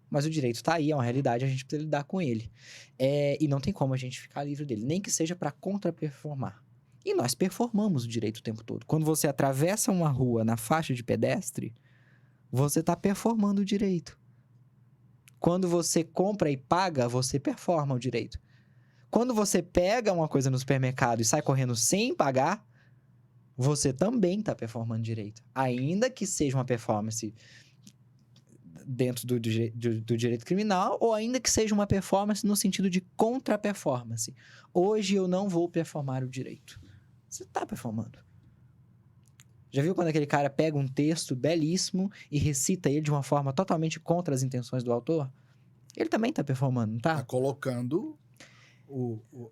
Mas o direito está aí, é uma realidade, a gente precisa lidar com ele. E não tem como a gente ficar livre dele, nem que seja para contraperformar. E nós performamos o direito o tempo todo. Quando você atravessa uma rua na faixa de pedestre, você está performando o direito. Quando você compra e paga, você performa o direito. Quando você pega uma coisa no supermercado e sai correndo sem pagar, você também está performando direito. Ainda que seja uma performance dentro do direito criminal, ou ainda que seja uma performance no sentido de contra-performance. Hoje eu não vou performar o direito. Você está performando. Já viu quando aquele cara pega um texto belíssimo e recita ele de uma forma totalmente contra as intenções do autor? Ele também está performando, não está? Tá colocando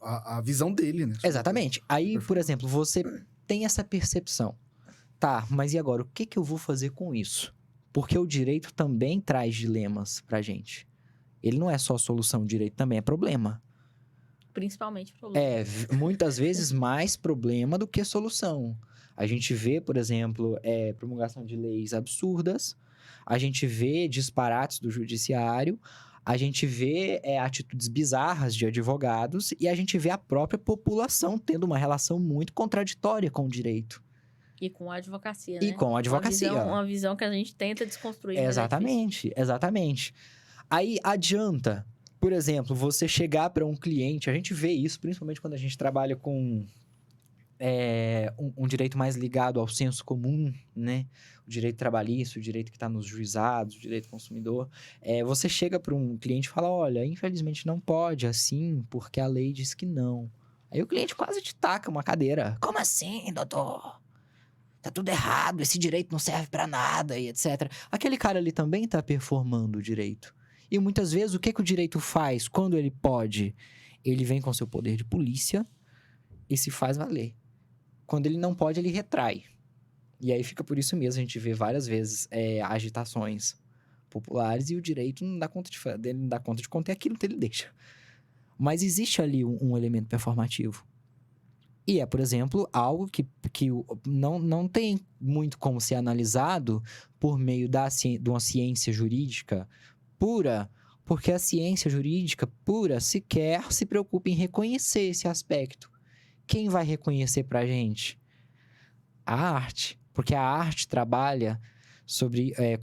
a visão dele, né? Exatamente. Aí, por exemplo, você tem essa percepção. Tá, mas e agora? O que eu vou fazer com isso? Porque o direito também traz dilemas pra gente. Ele não é só solução, o direito também é problema. Principalmente problema. Muitas vezes mais problema do que solução. A gente vê, por exemplo, promulgação de leis absurdas, a gente vê disparates do judiciário, a gente vê atitudes bizarras de advogados e a gente vê a própria população tendo uma relação muito contraditória com o direito. E com a advocacia, né? E com a advocacia. Uma visão que a gente tenta desconstruir. Exatamente. Aí adianta, por exemplo, você chegar para um cliente, a gente vê isso principalmente quando a gente trabalha com um direito mais ligado ao senso comum, né? O direito trabalhista, o direito que está nos juizados, o direito consumidor. Você chega para um cliente e fala, olha, infelizmente não pode assim, porque a lei diz que não. Aí o cliente quase te taca uma cadeira. Como assim, doutor? Tá tudo errado, esse direito não serve para nada e etc. Aquele cara ali também tá performando o direito. E muitas vezes, o que o direito faz quando ele pode? Ele vem com seu poder de polícia e se faz valer. Quando ele não pode, ele retrai. E aí fica por isso mesmo, a gente vê várias vezes agitações populares e o direito não dá conta dele não dá conta de conter aquilo que ele deixa. Mas existe ali um elemento performativo. E por exemplo, algo que não tem muito como ser analisado por meio de uma ciência jurídica pura, porque a ciência jurídica pura sequer se preocupa em reconhecer esse aspecto. Quem vai reconhecer pra gente? A arte. Porque a arte trabalha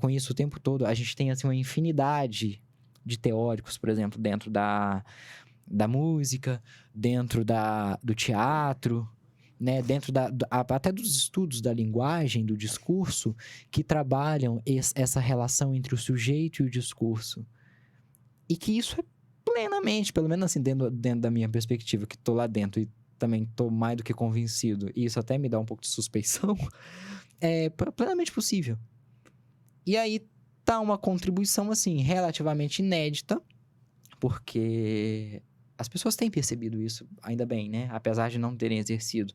com isso o tempo todo. A gente tem assim, uma infinidade de teóricos, por exemplo, dentro da música, dentro do teatro, né? Dentro até dos estudos da linguagem, do discurso, que trabalham essa relação entre o sujeito e o discurso. E que isso é plenamente, pelo menos assim, dentro da minha perspectiva, que estou lá dentro e também estou mais do que convencido, e isso até me dá um pouco de suspeição, é plenamente possível. E aí tá uma contribuição, assim, relativamente inédita, porque as pessoas têm percebido isso, ainda bem, né? Apesar de não terem exercido.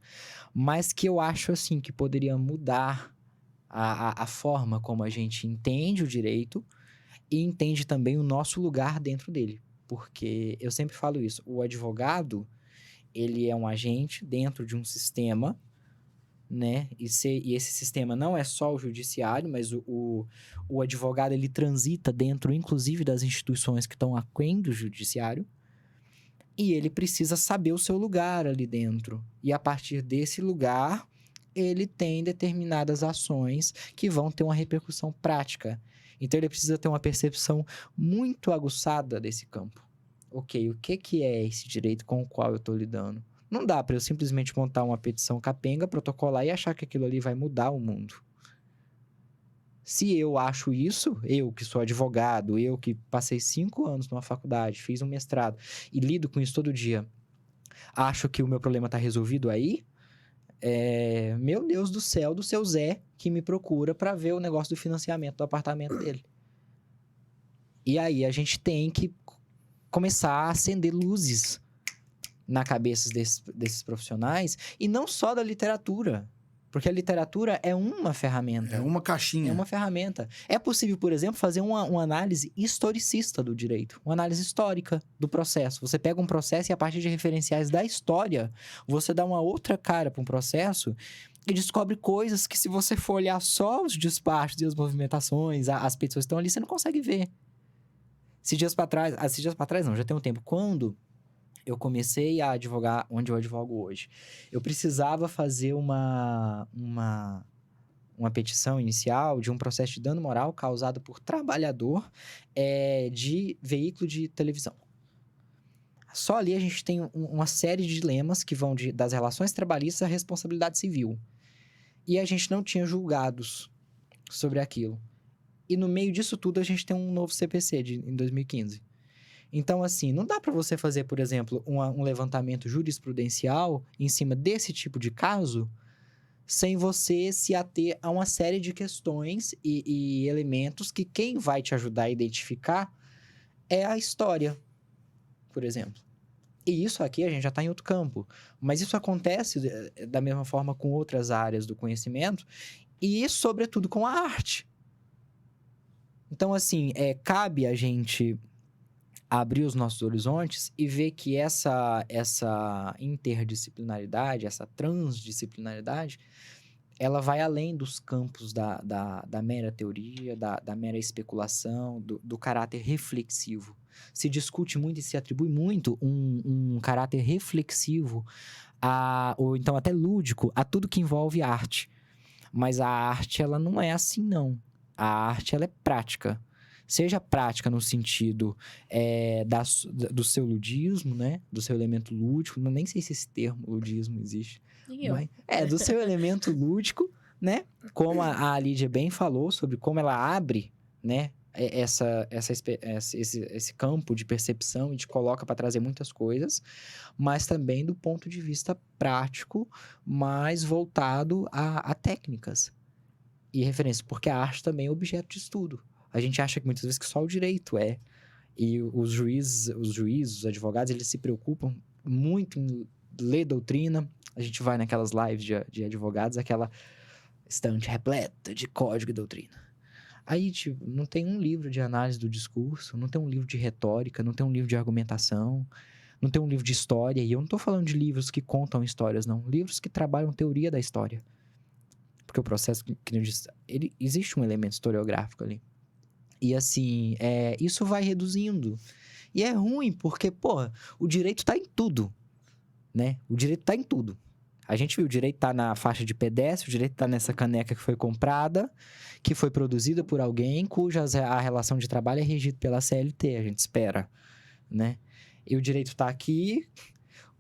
Mas que eu acho, assim, que poderia mudar a forma como a gente entende o direito e entende também o nosso lugar dentro dele. Porque eu sempre falo isso, o advogado, ele é um agente dentro de um sistema, né? E esse sistema não é só o judiciário, mas o advogado, ele transita dentro, inclusive, das instituições que estão aquém do judiciário. E ele precisa saber o seu lugar ali dentro. E a partir desse lugar, ele tem determinadas ações que vão ter uma repercussão prática. Então, ele precisa ter uma percepção muito aguçada desse campo. Ok, o que é esse direito com o qual eu estou lidando? Não dá para eu simplesmente montar uma petição capenga, protocolar e achar que aquilo ali vai mudar o mundo. Se eu acho isso, eu que sou advogado, eu que passei 5 anos numa faculdade, fiz um mestrado e lido com isso todo dia, acho que o meu problema está resolvido aí, meu Deus do céu, do seu Zé, que me procura para ver o negócio do financiamento do apartamento dele. E aí a gente tem que começar a acender luzes na cabeça desses profissionais, e não só da literatura, porque a literatura é uma ferramenta. É uma caixinha. É uma ferramenta. É possível, por exemplo, fazer uma análise historicista do direito, uma análise histórica do processo. Você pega um processo e, a partir de referenciais da história, você dá uma outra cara para um processo e descobre coisas que, se você for olhar só os despachos e as movimentações, as petições que estão ali, você não consegue ver. Esses dias para trás não, já tem um tempo. Quando eu comecei a advogar onde eu advogo hoje, eu precisava fazer uma petição inicial de um processo de dano moral causado por trabalhador de veículo de televisão. Só ali a gente tem uma série de dilemas que vão das relações trabalhistas à responsabilidade civil. E a gente não tinha julgados sobre aquilo. E no meio disso tudo a gente tem um novo CPC em 2015. Então, assim, não dá para você fazer, por exemplo, um levantamento jurisprudencial em cima desse tipo de caso sem você se ater a uma série de questões e elementos que quem vai te ajudar a identificar é a história, por exemplo. E isso aqui a gente já está em outro campo. Mas isso acontece da mesma forma com outras áreas do conhecimento e, sobretudo, com a arte. Então, assim, cabe a gente abrir os nossos horizontes e ver que essa interdisciplinaridade, essa transdisciplinaridade, ela vai além dos campos da mera teoria, da mera especulação, do caráter reflexivo. Se discute muito e se atribui muito um caráter reflexivo, ou então até lúdico, a tudo que envolve arte. Mas a arte, ela não é assim, não. A arte, ela é prática. Seja prática no sentido do seu ludismo, né? Do seu elemento lúdico. Nem sei se esse termo ludismo existe. E eu? Do seu elemento lúdico, né? Como a Lídia bem falou sobre como ela abre, né? Esse campo de percepção e te coloca para trazer muitas coisas, mas também do ponto de vista prático, mais voltado a técnicas e referências, porque a arte também é objeto de estudo. A gente acha que muitas vezes que só o direito é, e os juízes, os advogados, eles se preocupam muito em ler doutrina. A gente vai naquelas lives de advogados, aquela estante repleta de código e doutrina. Aí, tipo, não tem um livro de análise do discurso, não tem um livro de retórica, não tem um livro de argumentação, não tem um livro de história. E eu não tô falando de livros que contam histórias, não. Livros que trabalham teoria da história. Porque o processo, que eu disse, existe um elemento historiográfico ali. E, assim, isso vai reduzindo. E é ruim, porque, o direito tá em tudo, né? O direito tá em tudo. A gente viu, o direito tá na faixa de pedestre, o direito tá nessa caneca que foi comprada, que foi produzida por alguém, cuja a relação de trabalho é regida pela CLT, a gente espera, né? E o direito tá aqui,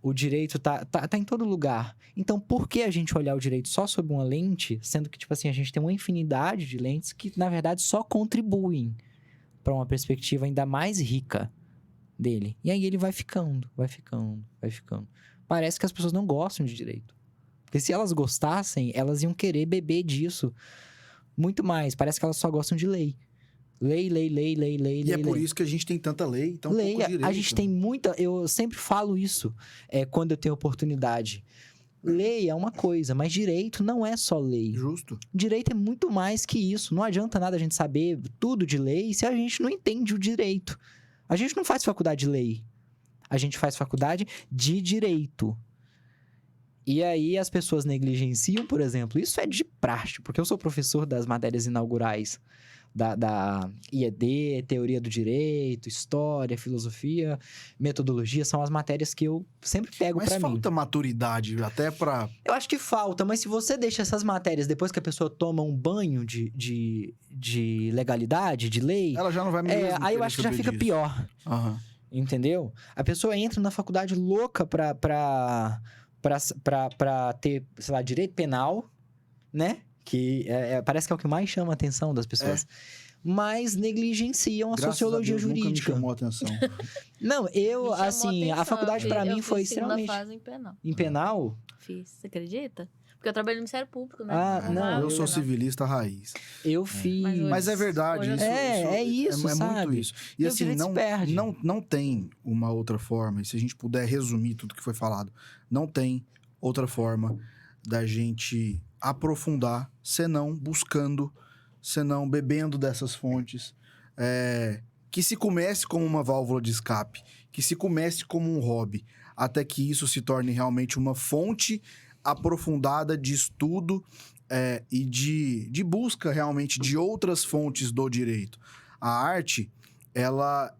o direito tá em todo lugar. Então, por que a gente olhar o direito só sob uma lente, sendo que, tipo assim, a gente tem uma infinidade de lentes que, na verdade, só contribuem para uma perspectiva ainda mais rica dele. E aí ele vai ficando. Parece que as pessoas não gostam de direito. Porque se elas gostassem, elas iam querer beber disso muito mais. Parece que elas só gostam de lei. Lei. E é por isso que a gente tem tanta lei, então lei, pouco direito. a gente tem muita... Eu sempre falo isso quando eu tenho oportunidade. Lei é uma coisa, mas direito não é só lei. Justo. Direito é muito mais que isso. Não adianta nada a gente saber tudo de lei se a gente não entende o direito. A gente não faz faculdade de lei. A gente faz faculdade de direito. E aí as pessoas negligenciam, por exemplo, isso é de praxe, porque eu sou professor das matérias inaugurais da IED, Teoria do Direito, História, Filosofia, Metodologia, são as matérias que eu sempre pego pra mim. Mas falta maturidade até pra... Eu acho que falta, mas se você deixa essas matérias depois que a pessoa toma um banho de legalidade, de lei... Ela já não vai mesmo aí eu acho que já fica pior. Aham. Entendeu? A pessoa entra na faculdade louca pra ter, sei lá, direito penal, né? Que parece que é o que mais chama a atenção das pessoas. Mas negligenciam a sociologia jurídica. Nunca me chamou a atenção. Não, a faculdade pra mim foi extremamente... fase em penal. Em penal? Fiz, você acredita? Porque eu trabalho no Ministério Público, né? Não, Eu sou civilista raiz. Eu fiz... Mas é verdade. Hoje Isso, isso, sabe? muito isso. E assim, perde. não tem uma outra forma, e se a gente puder resumir tudo que foi falado, não tem outra forma da gente aprofundar, senão buscando, senão bebendo dessas fontes, que se comece como uma válvula de escape, que se comece como um hobby, até que isso se torne realmente uma fonte aprofundada de estudo e de busca realmente de outras fontes do direito. A arte, ela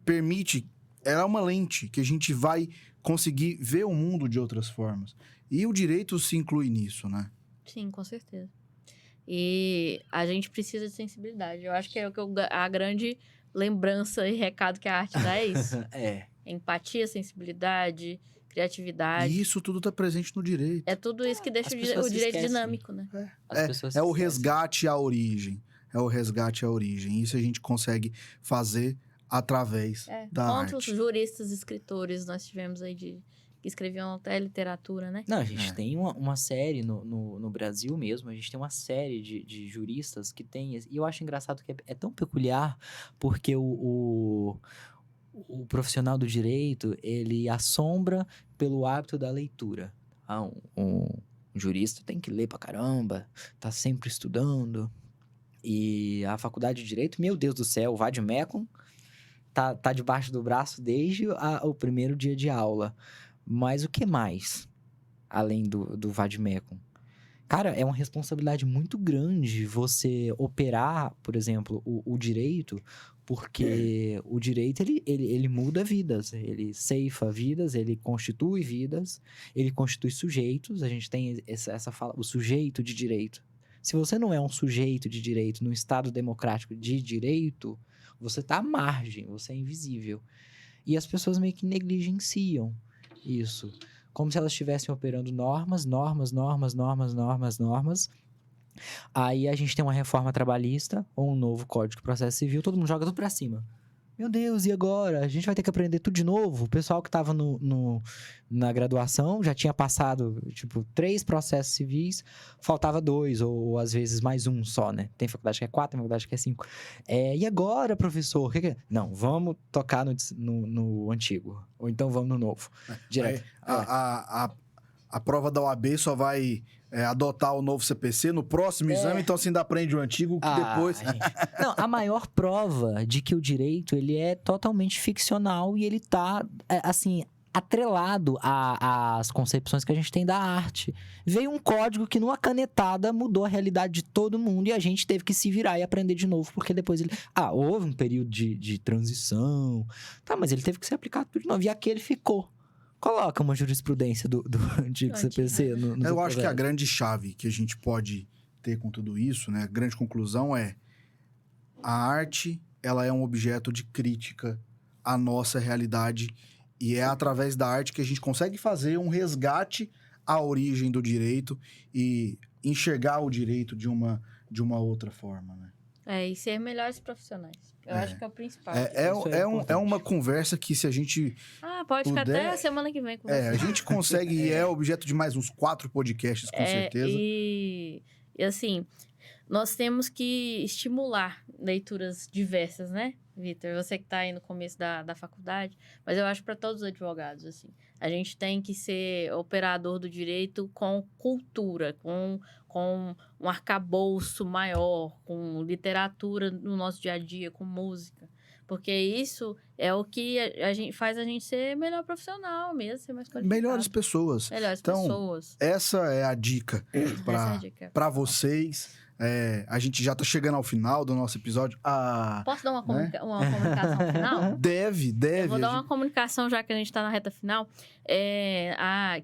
permite, ela é uma lente que a gente vai conseguir ver o mundo de outras formas. E o direito se inclui nisso, né? Sim, com certeza. E a gente precisa de sensibilidade. Eu acho que a grande lembrança e recado que a arte dá é isso. Empatia, sensibilidade, criatividade. E isso tudo está presente no direito. É tudo isso que deixa o direito dinâmico, né? É o resgate à origem. Isso a gente consegue fazer através da arte. Quantos juristas, escritores nós tivemos aí que escreviam até literatura, né? Não, a gente tem uma série no Brasil mesmo, a gente tem uma série de juristas que tem... E eu acho engraçado que é tão peculiar, porque o profissional do direito, ele assombra pelo hábito da leitura. Um jurista tem que ler pra caramba, tá sempre estudando. E a faculdade de Direito, meu Deus do céu, o vade-mecum tá debaixo do braço desde o primeiro dia de aula. Mas o que mais, além do vade-mecum? Cara, é uma responsabilidade muito grande você operar, por exemplo, o direito, porque o direito, ele muda vidas, ele ceifa vidas, ele constitui vidas, ele constitui sujeitos. A gente tem essa fala, o sujeito de direito. Se você não é um sujeito de direito num Estado democrático de direito, você está à margem, você é invisível. E as pessoas meio que negligenciam isso. como se elas estivessem operando normas. Aí a gente tem uma reforma trabalhista ou um novo Código de Processo Civil, todo mundo joga tudo pra cima. Meu Deus, e agora? A gente vai ter que aprender tudo de novo? O pessoal que estava na graduação já tinha passado, 3 processos civis, faltava 2, ou às vezes mais um só, né? Tem faculdade que é 4, tem faculdade que é 5. E agora, professor? Que é? Não, vamos tocar no antigo, ou então vamos no novo. Direto. A prova da OAB só vai adotar o novo CPC no próximo exame, então você ainda aprende o antigo, que depois... Gente. Não, a maior prova de que o direito, ele é totalmente ficcional e ele tá, assim, atrelado às concepções que a gente tem da arte. Veio um código que numa canetada mudou a realidade de todo mundo e a gente teve que se virar e aprender de novo, porque depois ele... houve um período de transição, mas ele teve que ser aplicado tudo de novo, e aquele ficou. Coloca uma jurisprudência do antigo CPC no Eu acho que a grande chave que a gente pode ter com tudo isso, né? A grande conclusão é a arte, ela é um objeto de crítica à nossa realidade e é através da arte que a gente consegue fazer um resgate à origem do direito e enxergar o direito de uma outra forma, né? E ser melhores profissionais. Eu acho que é o principal. É uma conversa que se a gente pode ficar até a semana que vem com você. A gente consegue e é objeto de mais uns 4 podcasts, com certeza. E assim, nós temos que estimular leituras diversas, né, Vitor? Você que está aí no começo da faculdade, mas eu acho para todos os advogados, assim. A gente tem que ser operador do direito com cultura, com um arcabouço maior, com literatura no nosso dia a dia, com música. Porque isso é o que faz a gente ser melhor profissional mesmo, ser mais qualificado. Melhores pessoas. Pessoas. Essa é a dica para vocês. A gente já tá chegando ao final do nosso episódio. Posso dar uma comunicação final? Deve. Eu vou dar uma comunicação, já que a gente tá na reta final.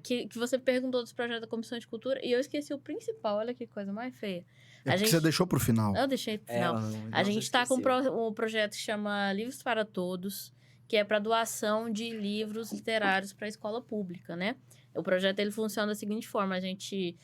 Que você perguntou dos projetos da Comissão de Cultura e eu esqueci o principal. Olha que coisa mais feia. Você deixou pro final. Eu deixei pro final. A gente tá com um projeto que chama Livros para Todos, que é para doação de livros literários para a escola pública, né? O projeto ele funciona da seguinte forma: a gente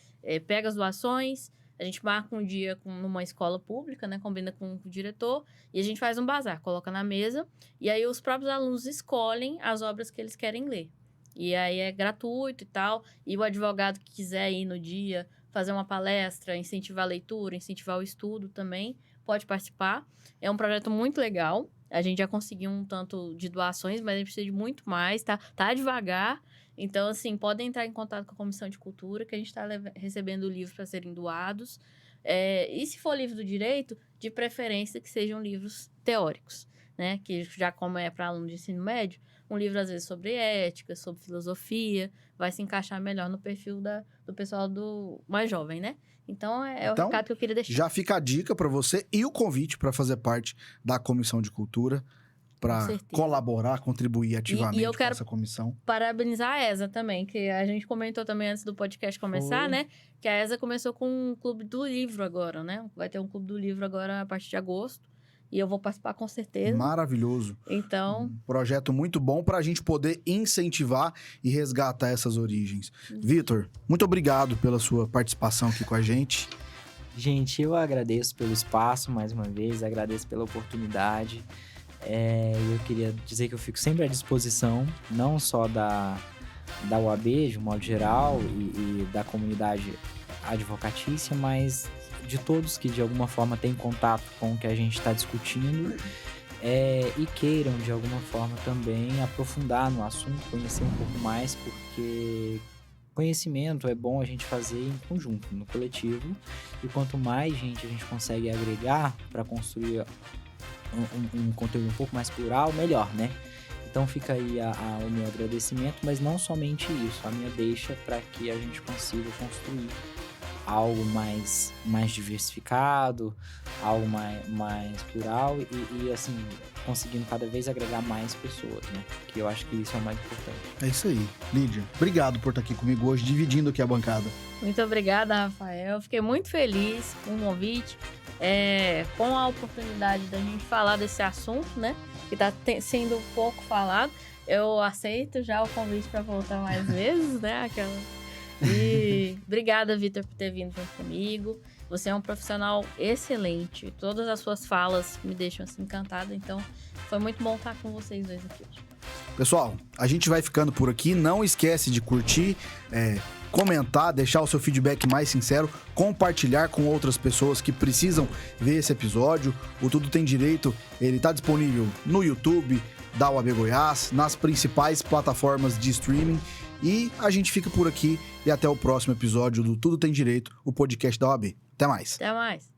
pega as doações, a gente marca um dia numa escola pública, né? Combina com o diretor e a gente faz um bazar, coloca na mesa e aí os próprios alunos escolhem as obras que eles querem ler. E aí é gratuito e tal. E o advogado que quiser ir no dia, fazer uma palestra, incentivar a leitura, incentivar o estudo também, pode participar. É um projeto muito legal. A gente já conseguiu um tanto de doações, mas a gente precisa de muito mais, tá devagar. Então, assim, podem entrar em contato com a Comissão de Cultura, que a gente está recebendo livros para serem doados. E se for livro do direito, de preferência que sejam livros teóricos, né? Que já como é para aluno de ensino médio, um livro às vezes sobre ética, sobre filosofia, vai se encaixar melhor no perfil do pessoal mais jovem, né? Então, o recado que eu queria deixar. Já fica a dica para você e o convite para fazer parte da Comissão de Cultura, para colaborar, contribuir ativamente com essa comissão. Parabenizar a ESA também, que a gente comentou também antes do podcast começar, né? Que a ESA começou com um clube do livro agora, né? Vai ter um clube do livro agora a partir de agosto. E eu vou participar com certeza. Maravilhoso. Então... Um projeto muito bom para a gente poder incentivar e resgatar essas origens. Vitor, muito obrigado pela sua participação aqui com a gente. Gente, eu agradeço pelo espaço mais uma vez, agradeço pela oportunidade. Eu queria dizer que eu fico sempre à disposição, não só da UAB, de um modo geral, e da comunidade advocatícia, mas de todos que de alguma forma têm contato com o que a gente está discutindo e queiram de alguma forma também aprofundar no assunto, conhecer um pouco mais, porque conhecimento é bom a gente fazer em conjunto, no coletivo, e quanto mais gente a gente consegue agregar para construir um conteúdo um pouco mais plural, melhor, né? Então fica aí o meu agradecimento, mas não somente isso, a minha deixa para que a gente consiga construir algo mais diversificado, algo mais plural e assim, conseguindo cada vez agregar mais pessoas, né? Que eu acho que isso é o mais importante. É isso aí. Lídia, obrigado por estar aqui comigo hoje, dividindo aqui a bancada. Muito obrigada, Rafael. Fiquei muito feliz com o convite, com a oportunidade da gente falar desse assunto, né? Que está sendo pouco falado. Eu aceito já o convite para voltar mais vezes, né? E obrigada, Vitor, por ter vindo junto comigo. Você é um profissional excelente. Todas as suas falas me deixam assim encantada. Então, foi muito bom estar com vocês dois aqui hoje. Pessoal, a gente vai ficando por aqui. Não esquece de curtir, comentar, deixar o seu feedback mais sincero, compartilhar com outras pessoas que precisam ver esse episódio. O Tudo Tem Direito, ele tá disponível no YouTube da UAB Goiás, nas principais plataformas de streaming. E a gente fica por aqui e até o próximo episódio do Tudo Tem Direito, o podcast da UAB. Até mais. Até mais.